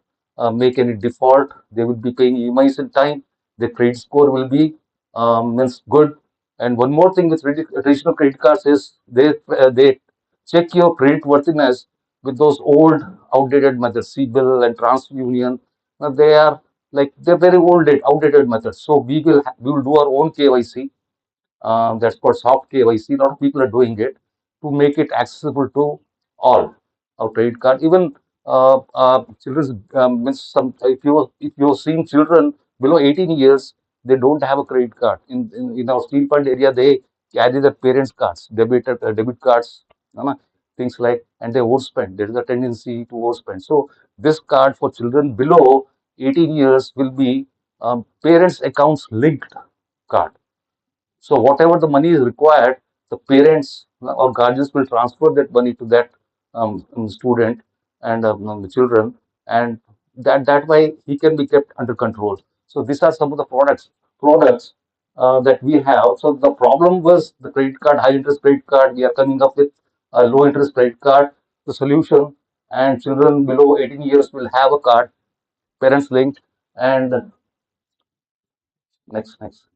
make any default. They will be paying EMIs in time. The credit score will be means good. And one more thing with traditional credit cards is they check your credit worthiness with those old outdated methods, CBIL and TransUnion. Now they are like they're very old, outdated methods. So we will do our own KYC, that's called soft KYC. A lot of people are doing it to make it accessible to all. Our credit card, even children's means some. If you've seen children below 18 years, they don't have a credit card. In our steel fund area, they carry their parents' cards, debit cards, things like, and they overspend. There is a tendency to overspend. So this card for children below 18 years will be parents' accounts linked card. So whatever the money is required, the parents or guardians will transfer that money to that student and the children, and that way he can be kept under control. So these are some of the products that we have. So the problem was the credit card, high interest credit card. We are coming up with a low interest credit card. The solution, and children below 18 years will have a card, parents linked, and next. Next.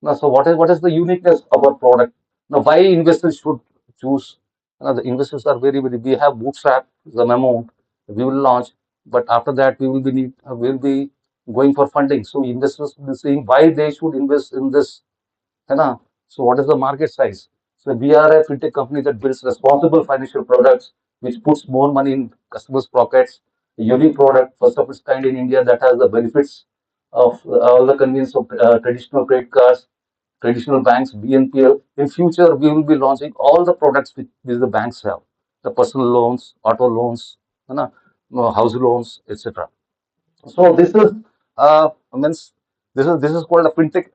Now, so what is the uniqueness of our product? Now, why investors should choose? The investors are very, very. We have bootstrap some amount we will launch, but after that we will be going for funding. So investors will be saying why they should invest in this. है ना? So what is the market size? So we are a fintech company that builds responsible financial products, which puts more money in customers' pockets. A unique product, first of its kind in India, that has the benefits of all the convenience of traditional credit cards, traditional banks, BNPL. In future, we will be launching all the products which the banks have, the personal loans, auto loans, है ना? House loans, etc. So this is means this is called a fintech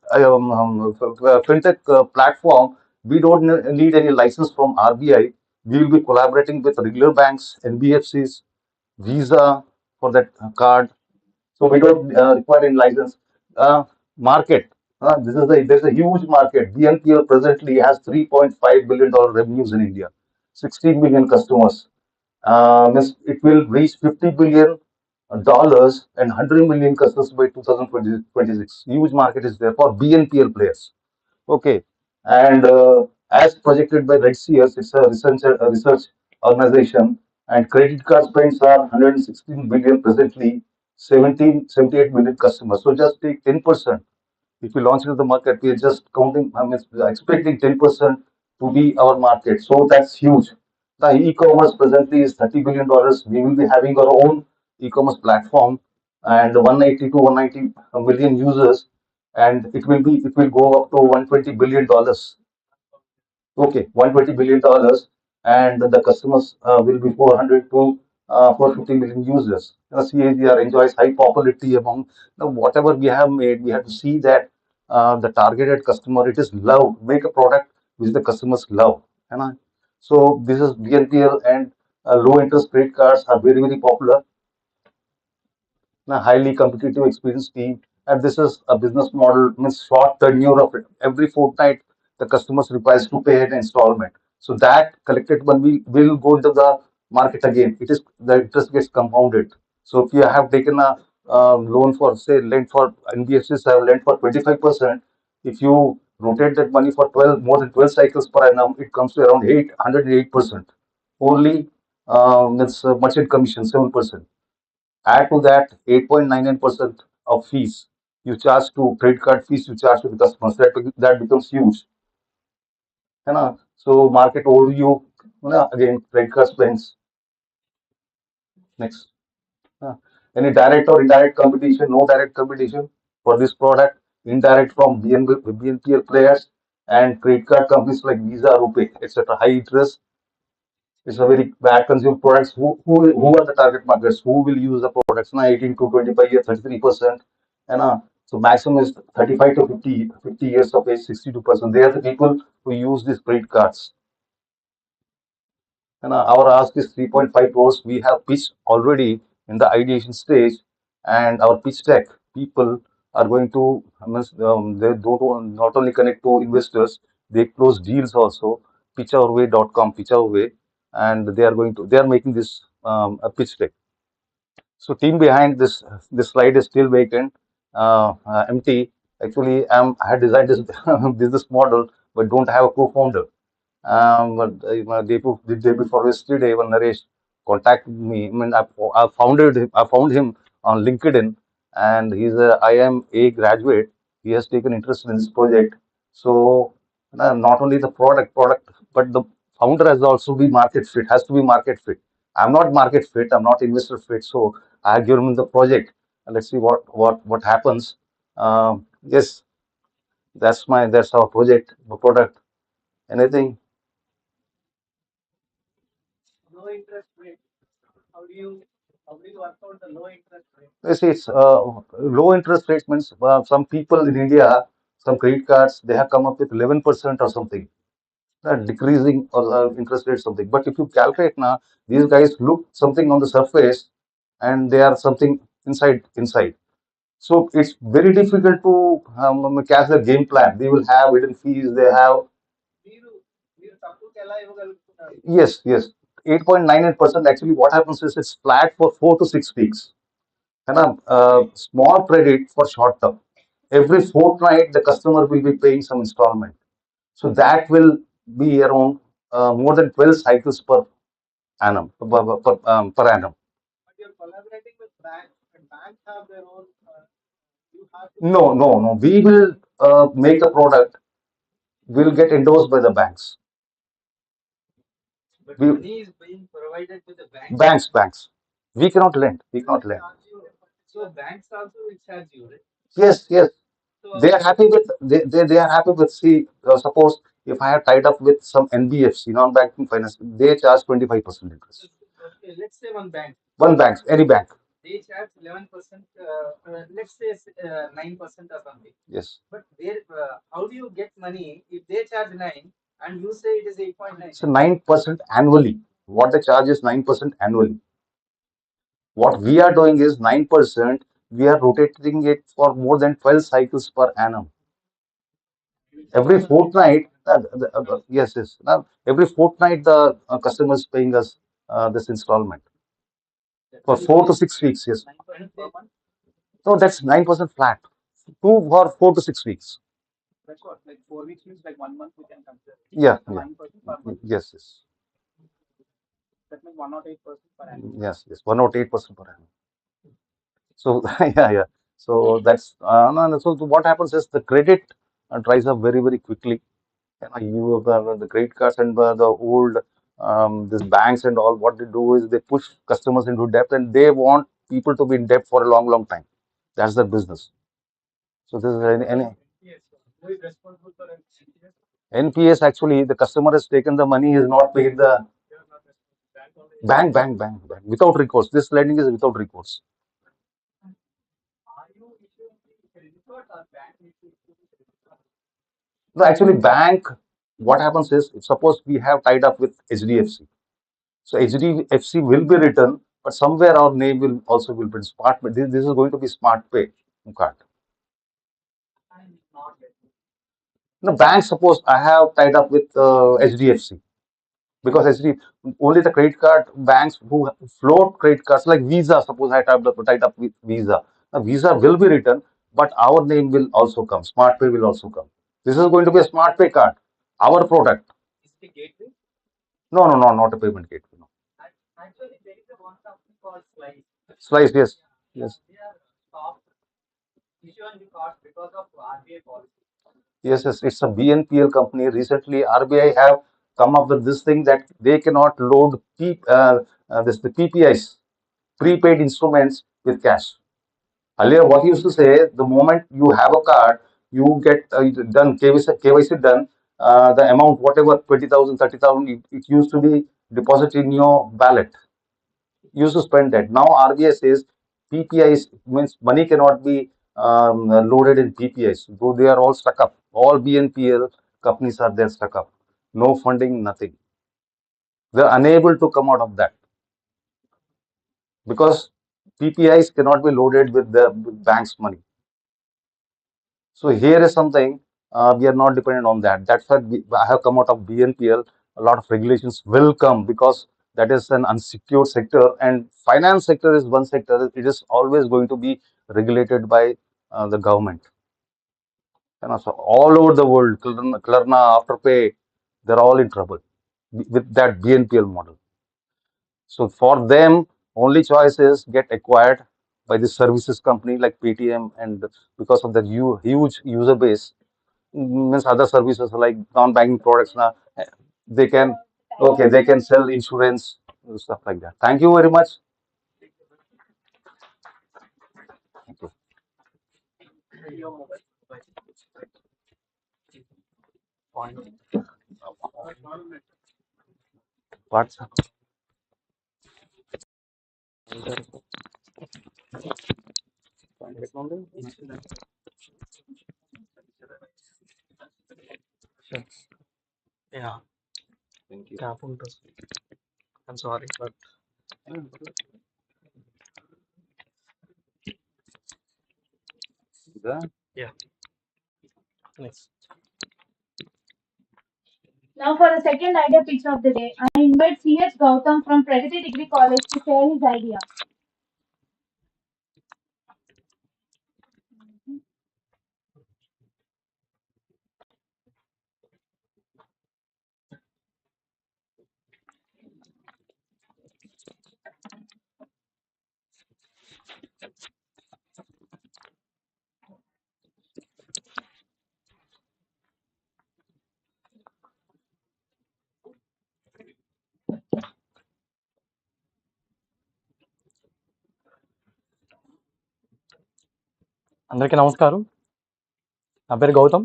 platform. We don't need any license from RBI. We will be collaborating with regular banks, NBFCs, Visa for that card. So we don't require any license. Market. There's a huge market. BNPL presently has $3.5 billion revenues in India, 16 million customers. Means it will reach $50 billion and 100 million customers by 2026. Huge market is there for BNPL players. Okay, and as projected by Red Sears, it's a research organization, and credit card spends are 116 billion presently, 78 million customers. So just take 10%. If we launch into the market, we are just counting, I mean, expecting 10% to be our market. So that's huge. The e-commerce presently is $30 billion. We will be having our own e-commerce platform and 180 to 190 million users, and it will go up to $120 billion. Okay, $120 billion, and the customers will be 400 to 450 million users. CAGR enjoys high popularity among whatever we have made. We have to see that the targeted customer, it is love. Make a product which the customers love. You know? So this is BNPL, and low interest credit cards are very, very popular, a highly competitive experienced team. And this is a business model, means short tenure of it. Every fortnight, the customers requires to pay an installment. So that collected money will go into the market again. It is the interest gets compounded. So if you have taken a loan for, say, lent for NBFCs have lent for 25%, if you rotate that money for 12 more than 12 cycles per annum, it comes to around 808%. Only means merchant commission 7%. Add to that 8.99% of fees you charge to credit card fees you charge to the customers. That becomes huge. You know? So market overview, again, credit card spends. Next. Uh, Any direct or indirect competition? No direct competition for this product. Indirect from BNPL players and credit card companies like Visa, Rupee, etc. High interest. It's a very bad consumer products. Who are the target markets? Who will use the products? Now 18 to 25 years, 33%. And so maximum is 35 to 50 years of age, 62%. They are the people who use these credit cards. And our ask is 3.5 crores. We have pitched already in the ideation stage, and our pitch deck people are going to, they don't not only connect to investors, they close deals also. Pitchourway.com, pitchourway, and they are making this a pitch deck. So team behind this slide is still vacant, empty. Actually, I had designed this business model, but don't have a co-founder. But the day before yesterday, when Naresh contacted me, I mean, I found him on LinkedIn, and he's a IMA graduate. He has taken interest in this project. So not only the product, but the founder has also be market fit. Has to be market fit. I'm not market fit. I'm not investor fit. So I give him the project, and let's see what happens. Yes, that's our project, the product. Anything? Low interest rate. How do you work out the low interest rate? Yes, it's low interest rates means some people in India, some credit cards, they have come up with 11% or something, decreasing or interest rate something. But if you calculate now, these guys look something on the surface, and they are something inside. So it's very difficult to catch their game plan. They will have hidden fees. They have మీరు మీరు తక్కువకి ఎలా ఇవ్వగలుగుతున్నారు? yes, 8.98%. Actually, what happens is it's flat for 4 to 6 weeks. And small credit for short term. Every fortnight, the customer will be paying some installment. So that will be around more than 12 cycles per annum. Per annum. But you're collaborating with banks, and banks have their own. You have to. No. We will make a product. Will get endorsed by the banks. But We, money is being provided to the bank. banks. We cannot lend. We cannot lend. So banks also will charge you, right? Yes. So They are happy with they are happy with, see, suppose if I have tied up with some NBFC, non-banking finance, they charge 25% interest. okay, let's say one bank. One bank, any bank. They charge 11%. Let's say 9% or something. Yes. But how do you get money if they charge 9 and you say it is 8.9? So 9% annually. What the charge is 9% annually. What we are doing is 9%. We are rotating it for more than 12 cycles per annum. Every fortnight, yes. Now, every fortnight, the customer is paying us this installment for 4 to 6 weeks. Yes. So that's 9% flat. 2 or 4 to 6 weeks. That's what, like 4 weeks means like 1 month we can consider. Yeah. 9% per month. Yes. That means 108% per annum. Yes. 108% per annum. So yeah. So that's no, no, so what happens is the credit dries up very very quickly. The credit cards and the old these banks and all, what they do is they push customers into debt, and they want people to be in debt for a long long time. That's their business. So this is any Who is responsible for NPS? NPS. Actually, the customer has taken the money, is not paid the They are not responsible. Bank only. bank without recourse. This lending is without recourse. Are you issuing the credit card or bank needs to issue the credit card? No, actually, bank. What happens is, suppose we have tied up with HDFC. So HDFC will be written, but somewhere our name will also will be smart. But this is going to be smart pay card. And not yet. The bank, suppose I have tied up with HDFC, because only the credit card banks who float credit cards like Visa. Suppose I tied up with Visa. Now Visa will be written, but our name will also come. Smart pay will also come. This is going to be a smart pay card. Our product. Is the gateway? No, not a payment gateway. No. Actually, there is a one company called Slice. Slice, yes, yes. They are stopped issuing the cards because of RBI policy. Yes, it's a BNPL company. Recently, RBI have come up with this thing that they cannot load the PPIs, prepaid instruments, with cash. Earlier, what he used to say, the moment you have a card, you get done KYC done, the amount whatever 20,000, 30,000, it used to be deposited in your wallet. You used to spend that. Now RBI says PPIs means money cannot be loaded in PPIs. Though they are all stuck up. All BNPL companies are there stuck up. No funding, nothing. They're unable to come out of that because PPIs cannot be loaded with the bank's money. So here is something we are not dependent on that. That's why I have come out of BNPL. A lot of regulations will come because that is an unsecured sector, and finance sector is one sector. It is always going to be regulated by the government. So all over the world, Klarna, Afterpay, they're all in trouble with that BNPL model. So for them, only choice is get acquired by the services company like Paytm, and because of the huge user base, means other services like non-banking products now, they can they can sell insurance, stuff like that. Thank you very much. Thank you. Your mobile. What's Yeah, Thank you. cap ఉంటుంది. I'm sorry, but yeah. Next. Now for the second idea pitch of the day, I invite C.H. Gautam from Pragati Degree College to share his idea. అందరికీ నమస్కారం. నా పేరు గౌతమ్.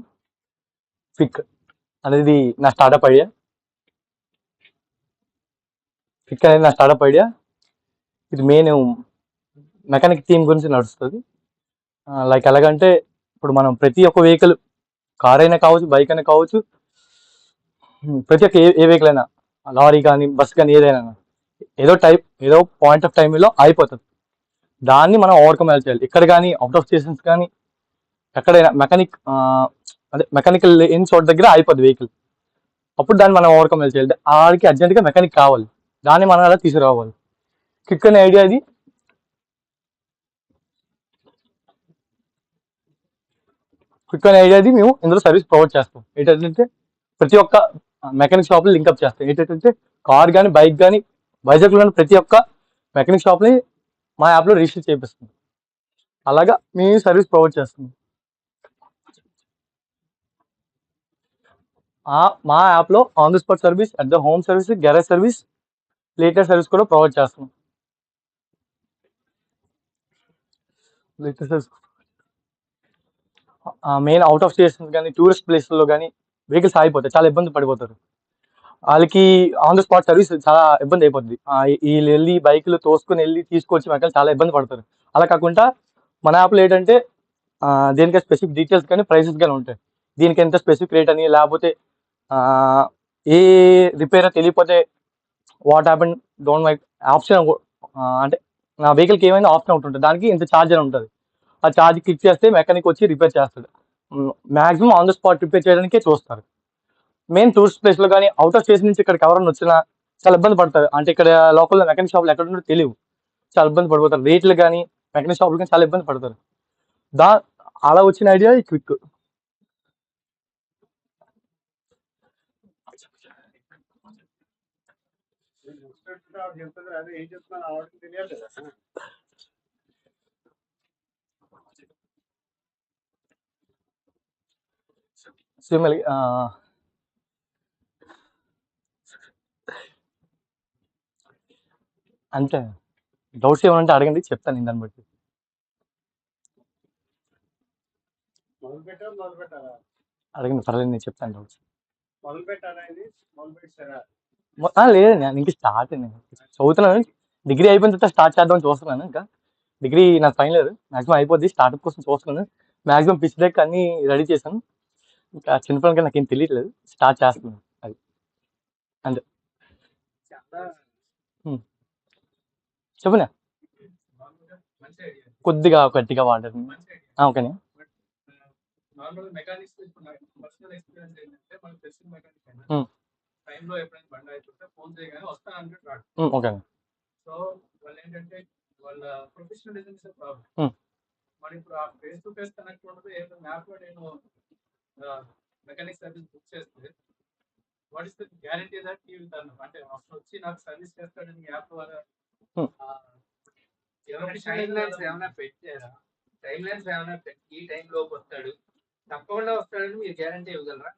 ఫిక్ అనేది నా startup idea. ఫిక్ అనేది నా startup idea. ఇది మెయిన్ మెకానిక్ టీమ్ గురించి నడుస్తుంది. లైక్ ఎలాగంటే ఇప్పుడు మనం ప్రతి ఒక్క వెహికల్, కార్ అయినా కావచ్చు, బైక్ అయినా కావచ్చు, ప్రతి ఒక్క ఏ వెహికల్ అయినా, లారీ కానీ బస్ కానీ ఏదైనా ఏదో పాయింట్ ఆఫ్ టైంలో అయిపోతుంది. దాన్ని మనం ఓవర్కమ్ చేయాలి. ఇక్కడ కానీ అవుట్ ఆఫ్ స్టేషన్స్ కానీ ఎక్కడైనా మెకానికల్ లేని చోట దగ్గర అయిపోద్ది వెహికల్. అప్పుడు దాన్ని మనం ఓవర్కమ్ చేయాలి. ఆడికి అర్జెంట్గా మెకానిక్ కావాలి, దాన్ని మనం అలా తీసుకురావాలి. క్విక్ అనే ఐడియా ఇది. మేము ఇందులో సర్వీస్ ప్రొవైడ్ చేస్తాం. ఏంటంటే ప్రతి ఒక్క మెకానిక్ షాప్ని లింక్అప్ చేస్తాం. ఏంటంటే కార్ కానీ బైక్ కానీ వైజాగ్లో ప్రతి ఒక్క మెకానిక్ షాప్ని మా యాప్లో రిజిస్టర్ చేపిస్తుంది. అలాగా మేము సర్వీస్ ప్రొవైడ్ చేస్తున్నాం. మా యాప్లో on the spot service, at the home service, garage service, latest service కూడా ప్రొవైడ్ చేస్తున్నాం. Latest service main out of stations కానీ టూరిస్ట్ ప్లేస్లో కానీ వెహికల్స్ ఆగిపోతాయి, చాలా ఇబ్బంది పడిపోతారు. వాళ్ళకి ఆన్ ద స్పాట్ సర్వీస్ చాలా ఇబ్బంది అయిపోతుంది. వీళ్ళు వెళ్ళి బైకులు తోసుకొని వెళ్ళి తీసుకొచ్చి మెకానిక్ చాలా ఇబ్బంది పడతారు. అలా కాకుండా మన యాప్లో ఏంటంటే దేనికైనా స్పెసిఫిక్ డీటెయిల్స్ కానీ ప్రైసెస్ కానీ ఉంటాయి. దీనికి ఎంత స్పెసిఫిక్ రేట్ అని, లేకపోతే ఏ రిపేర్ తెలియకపోతే what happen don't my option, అంటే నా వెహికల్కి ఏమైనా ఆప్షన్ ఒకటి ఉంటుంది, దానికి ఇంత ఛార్జ్ అని ఉంటుంది. ఆ ఛార్జ్ క్లిక్ చేస్తే మెకానిక్ వచ్చి రిపేర్ చేస్తాడు. Maximum on the spot repair చేయడానికే చూస్తారు. మెయిన్ టూరిస్ట్ ప్లేస్లో కానీ అవుట్ ఆఫ్ స్టేషన్ నుంచి ఇక్కడికి ఎవరైనా వచ్చినా చాలా ఇబ్బంది పడతారు. అంటే ఇక్కడ లోకల్ మెకానిక్ షాపులు ఎక్కడ ఉందో తెలియవు, చాలా ఇబ్బంది పడిపోతారు. రేట్లు కానీ మెకానిక్ షాపులు కానీ చాలా ఇబ్బంది పడతారు. అలా వచ్చిన ఐడియా ఈ క్విక్. అదే ఏం చెప్తున్నాను ఆవిడకి తెలియాలి కదా. సిమిలర్ అంతే. డౌట్స్ ఏమంటే అడగండి, చెప్తాను నేను దాన్ని బట్టి. మొదలు పెట్టారా? అడగండి, పర్లేదు, నేను చెప్తాను డౌట్స్. మొదలు పెట్టారా? ఇది మొదలు పెట్టారా? లేదు, నేను ఇంక స్టార్ట్ చదువుతున్నాను. డిగ్రీ అయిపోయిన తర్వాత స్టార్ట్ చేద్దామని చూస్తున్నాను. ఇంకా డిగ్రీ నాకు ఫైనల్ ఇయర్, మ్యాక్సిమం అయిపోద్ది. స్టార్ట్అప్ కోసం చూస్తున్నాను. మ్యాక్సిమం పిచ్ డెక్ అన్ని రెడీ చేశాను. ఇంకా చిన్నపిల్లలకి నాకేం తెలియట్లేదు, స్టార్ట్ చేస్తున్నాను. అది అంతే. చెప్పనా, కొద్దిగా గట్టిగా వాడండి. ఓకేనా. నార్మల్ మెకానిక్స్ పర్సనల్ ఎక్స్పీరియన్స్ ఏంటంటే మనకు తెలిసిన మెకానిక్ అయినా టైంలో ఎప్పుడైనా బండి అయిపోతే ఫోన్ చేయగానే వస్తానంటే రాడు. ఓకే. సో వాళ్ళు ఏంటంటే వాళ్ళ ప్రొఫెషనలిజం ఇస్ ప్రాబ్లం. మరి ఇప్పుడు ఆ ఫేస్ టు ఫేస్ కనెక్ట్ ఉండదు. ఏదో మ్యాప్ లో నేను మెకానిక్ సర్వీస్ బుక్ చేస్తే what is the guarantee that ఈ విల్ అంటే అసలు వచ్చి నాకు సర్వీస్ చేస్తాడని యాప్ ద్వారా టైం లైన్స్ ఏమైనా పెట్టారా? టైం లైన్స్ ఏమైనా పెట్టి ఈ టైం లోపు వస్తాడు, తప్పకుండా వస్తాడని మీరు గ్యారంటీ ఇవ్వగలరా?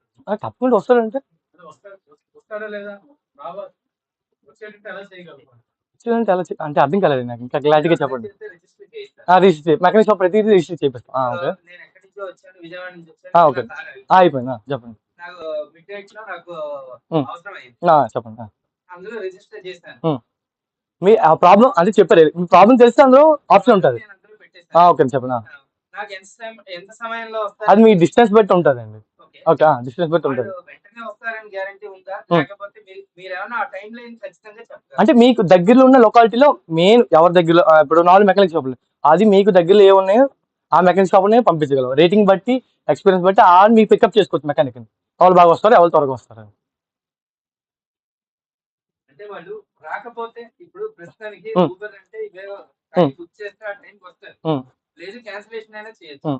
తప్పకుండా వస్తాడంటే వస్తాడా లేదా వచ్చేటట్టు ఎలా చేయగలరు? అంటే అర్థం కాలేదు నాకు, ఇంకా క్లారిటీగా చెప్పండి. రిజిస్టర్ మెకానిక్ షాప్ ప్రతిదీ రిజిస్టర్ చేపిస్తాం. ఓకే. నేను ఎక్కడి నుంచో వచ్చాను, విజయవాడ నుంచి వచ్చాను. ఓకే, అయిపోయింది. చెప్పండి. నాకు మిడ్ నైట్ లో నాకు అవసరం అయింది, చెప్పండి. అందులో రిజిస్టర్ చేశాను. మీ ఆ ప్రాబ్లం అది చెప్పారు, మీ ప్రాబ్లం తెలిస్తే అందులో ఆప్షన్ ఉంటుంది. ఓకే, చెప్పండి. నాకు ఎంత సమయంలో అది మీ డిస్టెన్స్ బట్టి ఉంటుందండి. ఓకే, డిస్టెన్స్ బట్టి ఉంటుంది. వెంటనే వస్తారని గ్యారంటీ ఉందా, లేకపోతే మీరు ఏమైనా ఆ టైం లైన్ ఖచ్చితంగా చెప్తారా? అంటే మీకు దగ్గరలో ఉన్న లొకాలిటీలో మెయిన్ ఎవరి దగ్గరలో, ఇప్పుడు 4 మెకానిక్ షాపులు, అది మీకు దగ్గరలో ఏ ఉన్నాయో ఆ మెకానిక్ షాప్నే పంపించగలరు. రేటింగ్ బట్టి, ఎక్స్పీరియన్స్ బట్టి మీకు పికప్ చేసుకోవచ్చు మెకానిక్. ఎవరు బాగా వస్తారు, ఎవరు త్వరగా వస్తారు. అంటే వాళ్ళు రాకపోతే ఇప్పుడు ప్రస్తుతానికి ఊబర్ అంటే బుక్ చేస్తే ఆ టైంకి వస్తారు, లేదు క్యాన్సిలేషన్ అయినా చేయొచ్చు.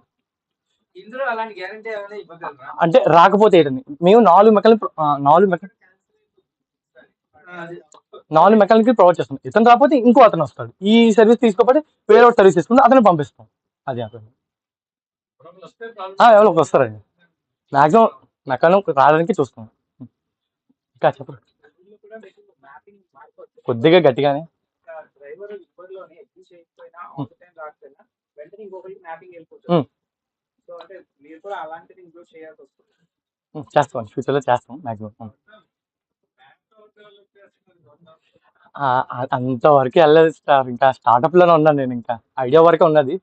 ఇందులో అలాంటి గ్యారంటీ ఏమైనా ఇవ్వగలరా? అంటే రాకపోతే ఏంటండి, మేము 4 మెకానిక్ ప్రొవైడ్ చేస్తాం. ఇతను రాకపోతే ఇంకో అతను వస్తాడు. ఈ సర్వీస్ తీసుకోకపోతే వేరే సర్వీస్ తీసుకుంటే అతను పంపిస్తాం. అది అతను ఎవరో వస్తారండి. మ్యాక్సిమం మెకానిక్ రావడానికి చూస్తాం. ఇంకా చెప్పండి, కొద్దిగా గట్టిగానే. చేస్తాం, ఫ్యూచర్లో చేస్తాం మ్యాక్సిమం. అంతవరకు వెళ్ళలేదు సార్, ఇంకా స్టార్ట్అప్ లోనే ఉన్నాను నేను. ఇంకా ఐడియా వరకే ఉన్నది.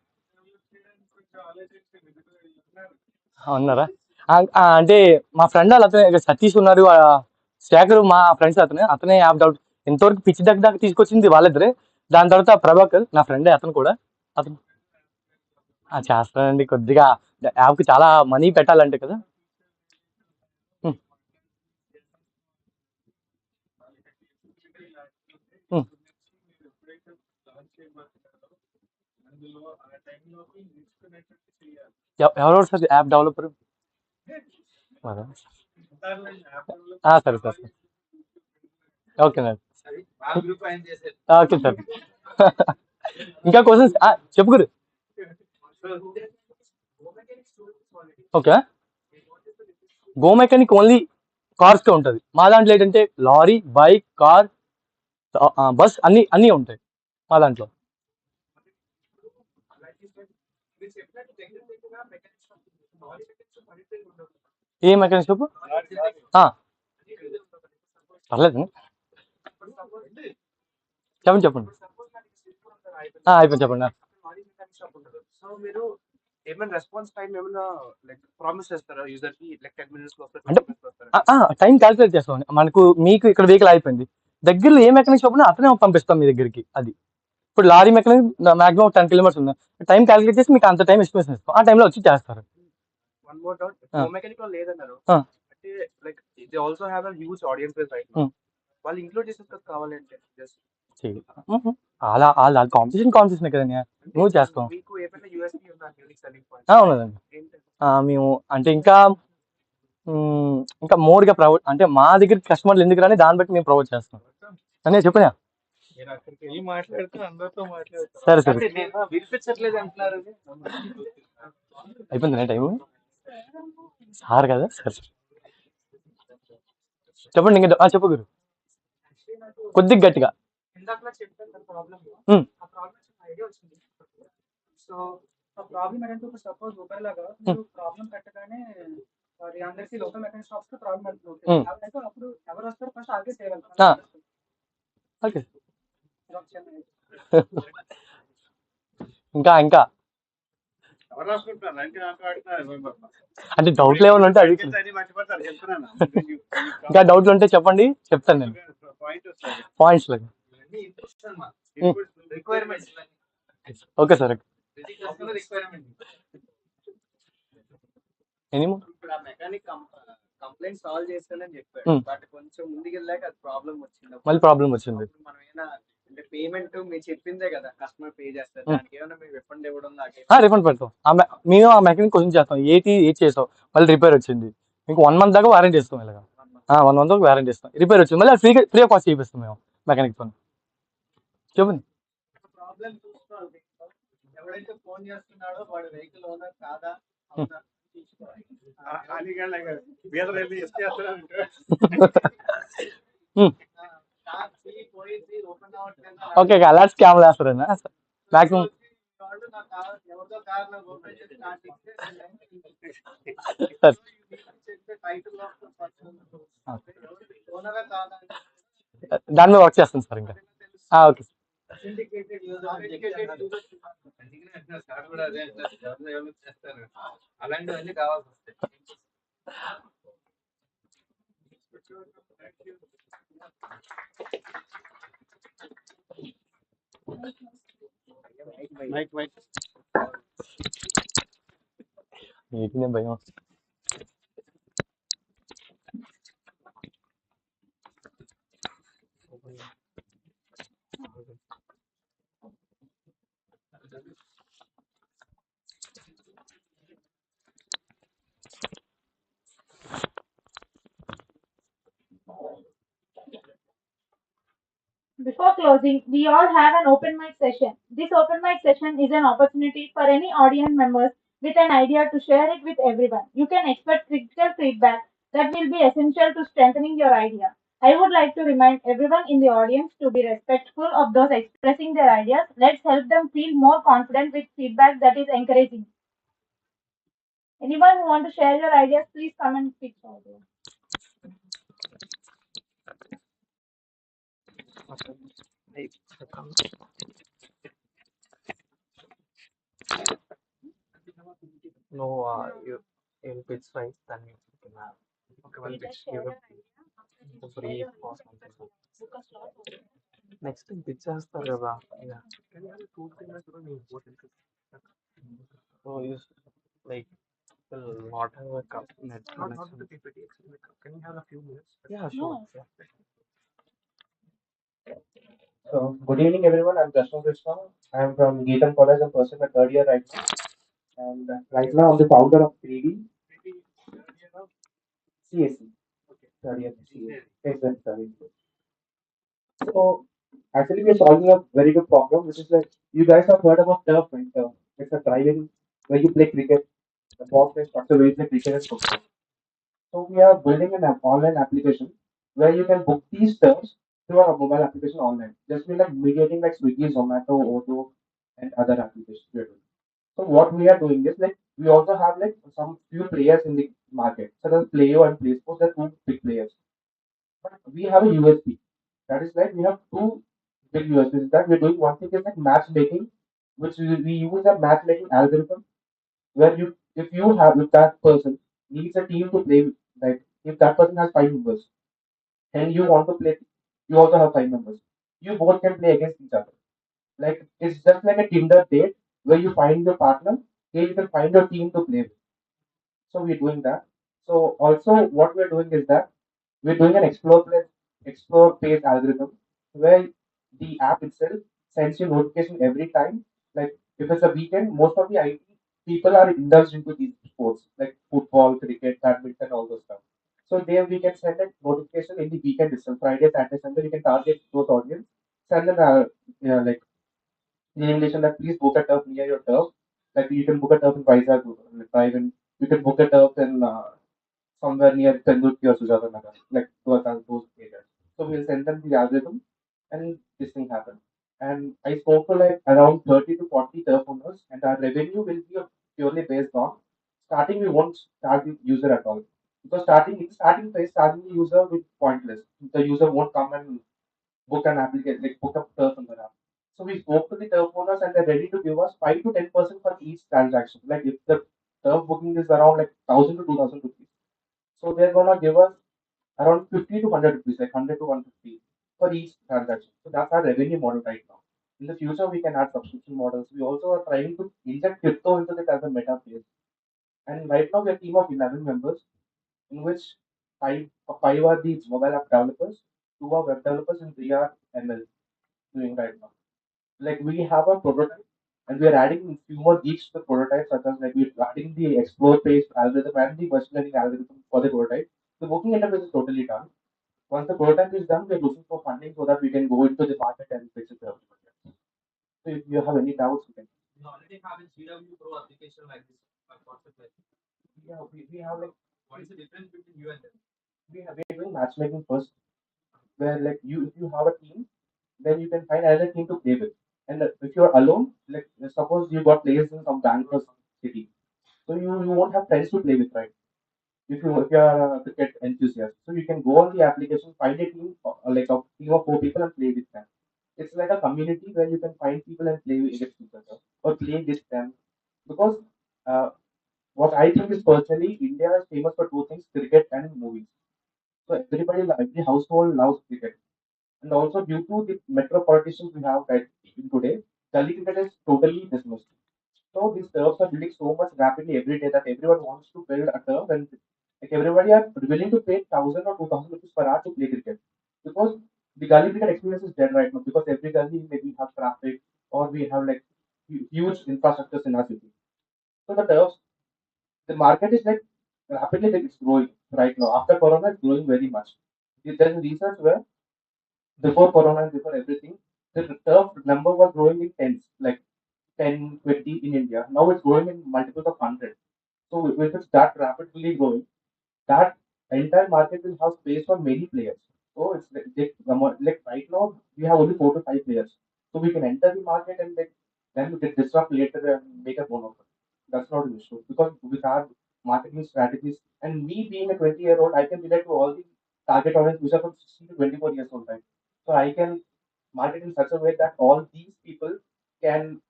ఉన్నారా? అంటే మా ఫ్రెండ్ వాళ్ళు అతనే సతీష్ ఉన్నారు, శేఖర్ మా ఫ్రెండ్స్. అతనే యాప్ డెవలప్ ఎంతవరకు పిచ్ దాకా తీసుకొచ్చింది వాళ్ళిద్దరే. దాని తర్వాత ప్రభాకర్ నా ఫ్రెండే, అతను కూడా. అతను చేస్తానండి. కొద్దిగా యాప్కి చాలా మనీ పెట్టాలంటే కదా. ఎవరెవరు సార్ యాప్ డెవలపర్? సరే సార్. ఓకేనండి. Okay sir. ఇంకా క్వశ్చన్స్ చెప్పుకోరు. ఓకే. గో మెకానిక్ ఓన్లీ కార్స్కే ఉంటుంది. మా దాంట్లో ఏంటంటే లారీ, బైక్, కార్, బస్ అన్ని అన్నీ ఉంటాయి మా దాంట్లో. ఏ మెకానిక్ షాప్? పర్లేదు, చెప్పండి చెప్పండి. అయిపోయింది చెప్పండి. సో మీరు ఏమైనా రెస్పాన్స్ టైం ఏమైనా లైక్ ప్రామిస్ చేస్తారా యూజర్ కి, లైక్ 10 minutes లో వస్తారు, అంటే 20 minutes లో వస్తారు? టైం క్యాల్కులేట్ చేస్తాం. మీకు ఇక్కడ వెహికల్ అయిపోయింది, దగ్గరలో ఏ మెకానిక్ షాప్ ఉన్నా అతనే పంపిస్తాం మీ దగ్గరికి. అది ఇప్పుడు లారీ మెకానిక్ మాక్సిమం 10 కిలోమీటర్స్ ఉంది, టైం క్యాల్కులేట్ చేసి మీకు అంత టైం ఎస్టిమేషన్ ఇస్తాం, ఆ టైంలో వచ్చి చేస్తారు. One more doubt, go mechanic లో లేదన్నారు అంటే like they also have a huge audience base right now. వాళ్ళు ఇంక్లూడ్ చేసేది కావాలంటే జస్ట్ అలా అలా కాంపిటీషన్ కదండి, నువ్వు చేస్తాం. మీకు ఏమైనా యూఎస్పీ ఉందా, యూనిక్ సెల్లింగ్ పాయింట్? ఉన్నదండి. మేము అంటే ఇంకా మోర్గా ప్రొవైడ్, అంటే మా దగ్గర కస్టమర్లు ఎందుకు రాని దాన్ని బట్టి మేము ప్రొవైడ్ చేస్తాం. అనే చెప్పనా? సరే సరే వినిపించట్లేదు అంటున్నారు. అయిపోయింది టైం సార్ కదా. సరే చెప్పండి ఇంకా చెప్పు గురు, కొద్దిగా గట్టిగా. ఇందాక చెప్పాను ప్రాబ్లమ్, ఆ ప్రాబ్లమ్ ఐడియా వచ్చింది. సో ఆ ప్రాబ్లం ఏంటంటే ఇప్పుడు సపోజ్ ఊబర్ లాగా మీరు ప్రాబ్లం పెట్టగానే అది అందరికీ లోకల్ మెకానిక్ షాప్స్ కి ప్రాబ్లం అవుతుంది. అయితే అప్పుడు ఎవరు వస్తారు ఫస్ట్ ఆగే చేయాలి. ఓకే. ఇంకా ఇంకా అంటే డౌట్లు ఏమైనా ఉంటే అడిగి, ఇంకా డౌట్లు ఉంటే చెప్పండి, చెప్తాను నేను పాయింట్స్. Okay sir. ఇప్పుడు ఆ మెకానిక్ కంప్లైంట్ సాల్వ్ చేస్తానని చెప్పాడు, బట్ కొంచెం ముందుకు వెళ్ళాక అది ప్రాబ్లం వచ్చింది. మళ్ళీ ప్రాబ్లం వచ్చింది. మనం ఏమైనా అంటే పేమెంట్ మీరు చెప్పిందే కదా కస్టమర్ పే చేస్తారు, దానికి ఏమైనా మీరు రిఫండ్ ఇవ్వడం రిఫండ్ పెడతాం. మేము ఆ మెకానిక్ క్వశ్చన్ చేస్తాం, ఏది చేసాం, మళ్ళీ రిపేర్ వచ్చింది, మీకు 1 month దాకా వారంటీ ఇస్తాం. ఇలాగా 1 month దాకా వారంటీ ఇస్తాం. రిపేర్ వచ్చింది మళ్ళీ ఫ్రీ ఆఫ్ కాస్ట్ చేపిస్తాం మేము మెకానిక్ తో. చెప్పండి. ప్రాబ్లం చూసుకోవాలి, ఎవరైతే ఫోన్ చేస్తున్నాడో వాడు వెహికల్ ఓనర్ కాదా ఓకే, అలాంటి స్కామ్లు వేస్తారన్నా మాక్సిమం. ఎవరితో కారణం ఓపెన్ చేసి దాని మీద వర్క్ చేస్తాను సార్ ఇంకా. ఓకే అలాంటివన్నీ కావాల్సి వస్తాయి. ఏంటి భయం. Before closing, we all have an open mic session. This open mic session is an opportunity for any audience members with an idea to share it with everyone. You can expect critical feedback that will be essential to strengthening your idea. I would like to remind everyone in the audience to be respectful of those expressing their ideas. Let's help them feel more confident with feedback that is encouraging. Anyone who want to share your ideas, please come and speak. No, you'll pitch right, then you can have. Okay, one pitch. Give a brief or something. Next time pitch చేస్తారు కదా. Yeah. So you like will not have a net connection. Can you have a few minutes? Yeah, sure. Yeah. So, good evening, everyone. I'm Krishna Krishna. I'm from Geetam College. I'm pursuing my third year right now. And right now, I'm the founder of 3D CSC. Third year CSC. So, actually, we're solving a very good problem, which is like you guys have heard about turf, right? It's a driving where you play cricket, the box is structure where you play cricket and football. So we are building an online application where you can book these terms through our mobile application online. Just be like mediating like Swiggy, Zomato, Auto, and other applications we are doing. So what we are doing is like we also have like some few players in the market, such as Playo and PlaySports, they're two big players. But we have a USP. That is like we have two big USPs. That we're doing one thing is like matchmaking, which we use a matchmaking algorithm where if that person needs a team to play with, like if that person has 5 members and you want to play, you also have 5 members. You both can play against each other. Like it's just like a Tinder date where you find your partner, here you can find your team to play with. So we're doing that. So also what we're doing is that we're doing an explore page algorithm where the app itself sends you notification every time. Like if it's a weekend, most of the IT people are indulged into these sports like football, cricket, badminton, all those stuff. So there we can send a notification in the weekend itself, Friday, Saturday, Sunday. We can target those audience, send them like the invitation that please book a turf near your turf. Like you can book a turf in Vizag, Drive, and you can book a turf in somewhere near Pendurki or Sujatanagar, like those areas. So we'll send them the algorithm and this thing happens. And I spoke to like around 30 to 40 turf owners, and our revenue will be purely based on starting. We won't start the user at all because starting phase, starting the user with pointless. The user won't come and book an application, like book a turf on the app. So we spoke to the turf owners and they're ready to give us 5 to 10% for each transaction. Like if the turf booking is around like 1,000 to 2,000 rupees, so they're gonna give us around 50 to 100 rupees, like 100 to 150 for each transaction. So that's our revenue model right now. In the future, we can add subscription models. We also are trying to inject crypto into it as a meta phase. And right now, we're a team of 11 members, in which five are the mobile app developers, two are web developers, and three are ML doing right now. Like we have a prototype and we are adding few more geeks to the prototype, such as like we're adding the explore page algorithm and the machine learning algorithm for the prototype. The booking interface is totally done. Once the prototype is done, we're looking for funding so that we can go into the market and fix it out. So if you have any doubts, you can. Yeah, we have like we're doing matchmaking first, where like if you have a team, then you can find another team to play with. And if you're alone, like suppose you got players in some bank or city, so you won't have friends to play with, right? If you are a cricket enthusiast, so you can go on the application, find a team like a team of 4 people and play with them. It's like a community where you can find people and play with against each other or play with them. Because uh, what I think is personally, India is famous for two things: cricket and movies. So every household loves cricket, and also due to the metro politicians we have right in today, gully cricket is totally dismissed. So these turfs are building so much rapidly every day that everyone wants to build a turf, and like everybody are willing to pay 1,000 or 2,000 rupees per hour to play cricket because the gully cricket experience is dead right now because every gully maybe have traffic or we have like huge infrastructures in our city. So the turfs, the market is like rapidly like it's growing right now. After Corona, it's growing very much. There's a research where before Corona and before everything, the turf number was growing in tens, like 10, 20 in India. Now it's growing in multiples of 100. So if it's that rapidly growing, that entire market will have space for many players. So it's like right now we have only 4 to 5 players. So we can enter the market and like then we can disrupt later and make a bonus. That's not an issue because with our marketing strategies and me being a 20-year-old, I can relate to all the target audience which are from 16 to 24 years old, right? So I can market in such a way that all these people can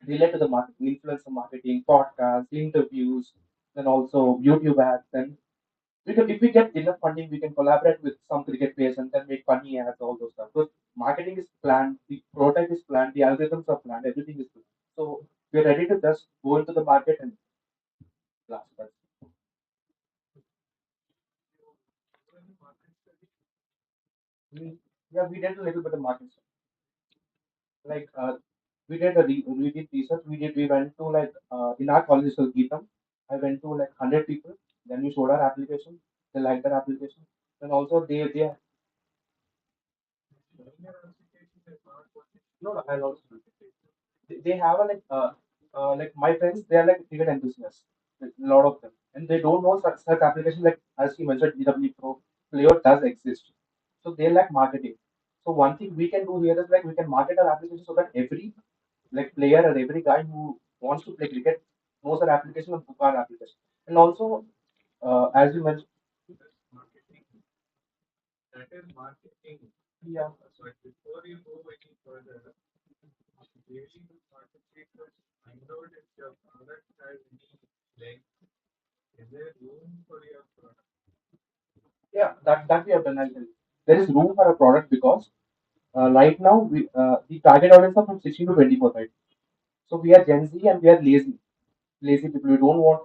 relate to the marketing, influencer marketing, podcasts, interviews, then also YouTube ads. And if we get enough funding, we can collaborate with some cricket players and then make funny ads, all those stuff. So marketing is planned, the prototype is planned, the algorithms are planned, everything is planned. So we're ready to just go into the market and blast that. We, yeah, we did a little bit of marketing. Like we did research. We went to like in our college so Geetam. I went to like 100 people. Then we showed our application. They liked our application. And also they no, no, I also they have a like like my friends, they are like cricket enthusiasts, a lot of them, and they don't know such application like as you mentioned, EW Pro Player does exist. So they lack marketing. So one thing we can do here is like we can market our application so that every like player or every guy who wants to play cricket knows our application and book our application. And also, as you mentioned, yeah. Yeah, that we have done as well. There is room for a product because right now the target audience are from 16 to 24, right? So we are Gen Z and we are lazy people. We don't want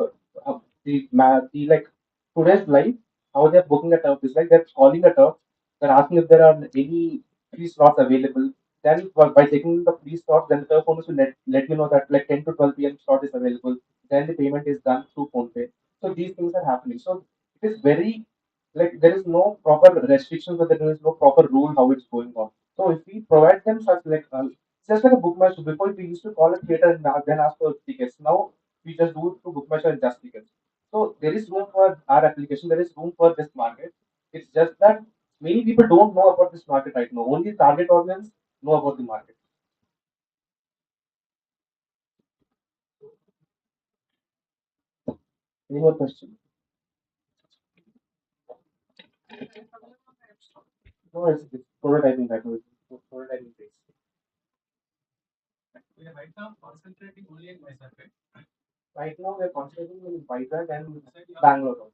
the like today's life. How they're booking a turf is like they're calling a turf. They're asking if there are any free slots available. Then by taking the free slots, then the turf owners will let you know that like 10 to 12 p.m. slot is available. Then the payment is done through PhonePe. So these things are happening. So it is very like there is no proper restrictions or there is no proper rule how it's going on. So if we provide them such like just like a book match, before we used to call a theater and then ask for tickets. Now we just do it through book match and just tickets. So there is room for our application. There is room for this market. It's just that many people don't know about this market right now. Only target audience know about the market. Any more questions? No, it's prototyping right now. It's prototyping phase. Right now we're concentrating in Vizag and Bangalore.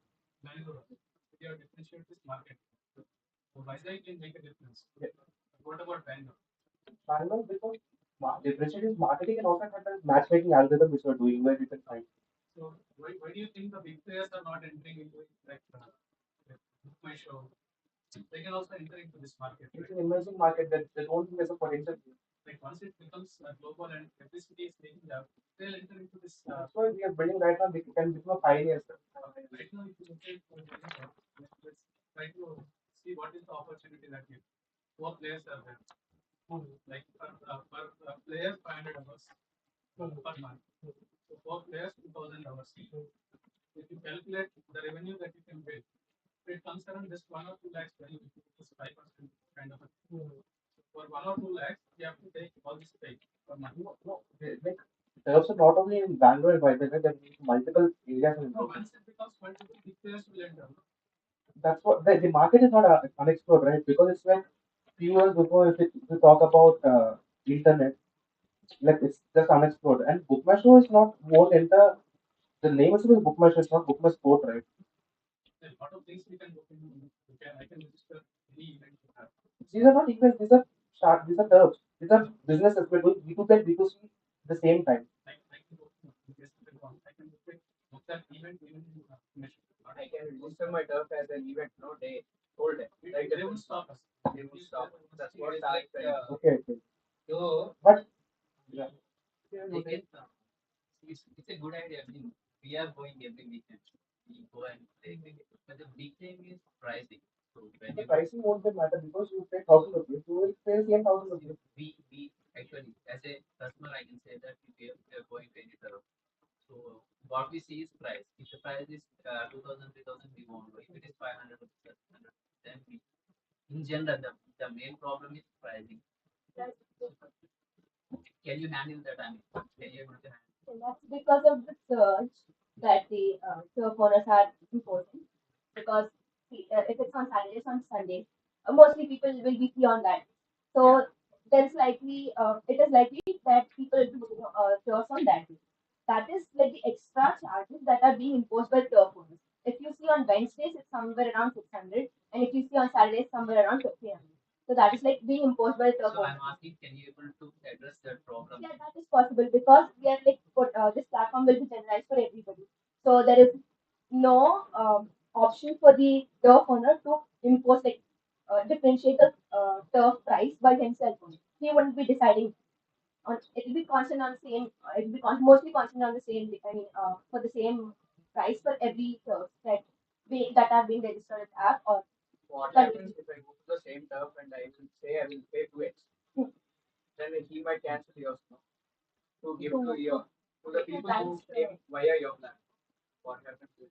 Yeah. Bangalore because differentiate is marketing and also have matchmaking algorithm which we're doing where you can find. It's an emerging market that they don't think there's a potential. That's why we are building right now. They can become a pioneer. Sir. No, like turfs are not only in Bangalore and Vizag, there are multiple areas in India. That's what the market is not unexplored, right? Because it's like few years before, if you talk about internet, like it's just unexplored. And Bookma Show is not won't enter. The name itself is Bookma Show. It's not Bookma Sport, right? These are not events. These are These are terms. These are businesses. We're doing B2B and B2C at the same time. I can register my turf as an event, no day, whole day. Like they won't stop us. They won't stop. That's what I Okay, okay. So But yeah. They can, it's a good idea. I mean, we are going every weekend. We go and play cricket. But the big thing is pricing. So The whenever pricing won't matter because you pay 1,000 rupees. You will pay the same 1,000 rupees. we actually, as a customer, I can say that we are going to any term. So what we see is price. If the price is 2,000, 3,000, we won't go. If it is 500 or 700, then we, in general, the main problem is pricing. Can you handle that? I mean, can you able to handle? So that's because of the surge that the surf owners are imposing. Because if it's on Saturdays, on Sundays, mostly people will be free on that. So there's likely, it is likely that people will be booking tours on that day. That is like the extra charges that are being imposed by tour owners. If you see on Wednesdays, it's somewhere around 600, and if you see on Saturdays, somewhere around 1500. So that is like being imposed by tour So I'm owners. asking, can you able to address that problem? Yeah, that is possible because we are like this platform will be generalized for everybody. So there is no option for the turf owner to impose like differentiate the turf price by himself only. He wouldn't be deciding on it will be constant on the same it will be mostly constant on the same I mean for the same price for every turf that are being registered at app or what that happens if I go to the same turf and I will say I will pay 2x? Then he might cancel yours no? To give to your to people who came via your plan. What happened to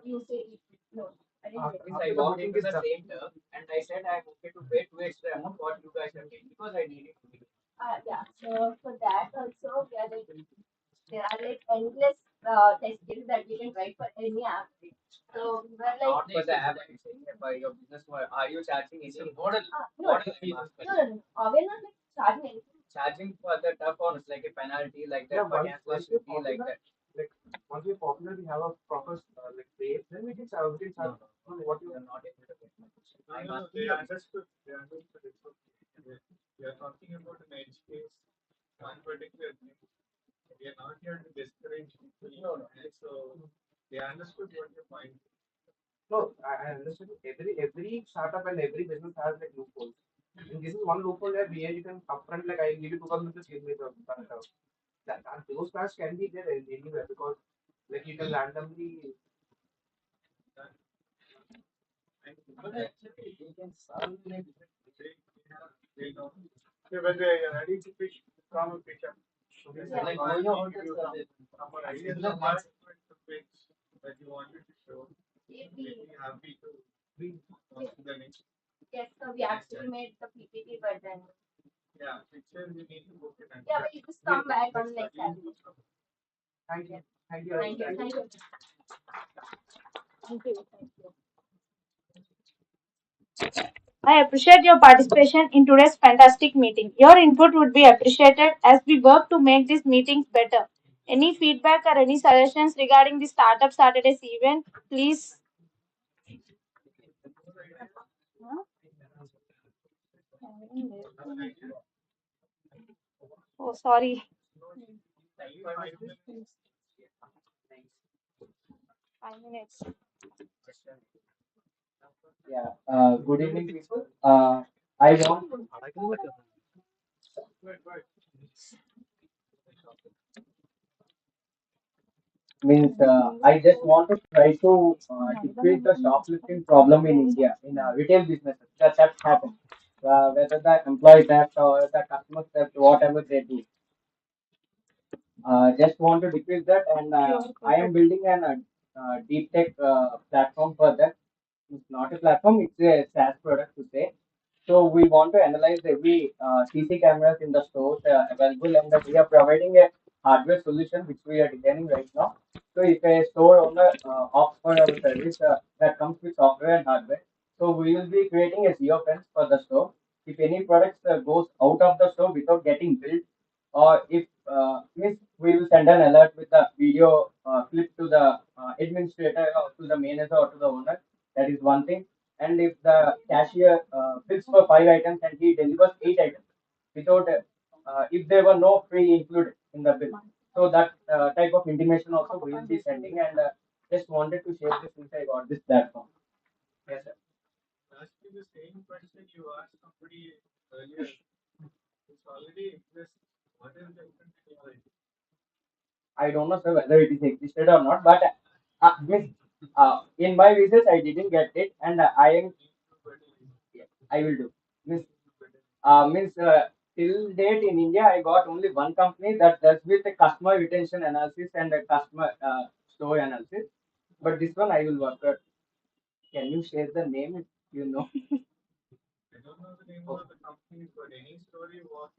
You say no. I didn't get means I walked into the same term and I said I'm okay to pay 2 extra amount what you guys are paying because I need it to be. Yeah. So for that also, we are like there are like endless test cases that we can write for any app. So we were like, Not for the app, I'm saying for your business. Are you charging any model? no, Model I no, asked. no, no. We're not like charging anything. Charging for the tough ones like a penalty, like that, Yeah, for once cancellation we're fee, like popular, that. like once we're popular, we have a proper like base. Then we can charge what you You're not able to get my question. I'm No, asking they you. understood. They understood. It's okay. We are talking about an edge case, one particular thing. We are not here to discourage people. No, no. So they understood what your point. No, I understand. Every startup and every business has like loopholes. And this is one loophole where you can upfront like I give you 2,000 rupees, give me the startup. That those plans can be there anywhere because like you can randomly. But actually, you can solve it. They know. Yeah, when they are ready to fish, come and fish up. So this is Like why going out you to the our ideas business are mindset. to pitch that you wanted to show. If We'll we be happy to be on to the next. yes, so we actually made the PPT, but then Yeah, picture you need to book it and yeah, we just come back on next study. Saturday. Thank you. Thank you. Thank you. Thank you. Thank you. Thank you. I appreciate your participation in today's fantastic meeting. Your input would be appreciated as we work to make these meetings better. Any feedback or any suggestions regarding the Startup Saturdays event, please. Huh? Oh, sorry. 5 minutes. Yeah. Good evening, people. I want means I just want to try to decrease the shoplifting problem in India in retail businesses. That's happened. Whether the employee theft or the customer theft, whatever they do. Just want to decrease that, and I am building an deep tech platform for that. It's not a platform; it's a SaaS product to say. So we want to analyze every CC cameras in the stores available, and we are providing a hardware solution which we are designing right now. So if a store owner opts for our service that comes with software and hardware, so we will be creating a zero fence for the store. If any products goes out of the store without getting billed, or if miss, we will send an alert with the video clip to the administrator or to the manager or to the owner. That is one thing. And if the cashier bills for 5 items and he delivers 8 items without, if there were no free included in the bill, so that type of intimation also we will be sending. And just wanted to share this since I got this platform. Yes, sir. Ask you the same question you asked somebody earlier. It's already exists. What is the difference in your idea? I don't know, sir, whether it is existed or not, but miss, in my research I didn't get it, and I am I will do. Miss, means till date in India, I got only one company that does with the customer retention analysis and the customer store analysis. But this one I will work out. Can you share the name if you know? I don't know the name of the company, but any story walking.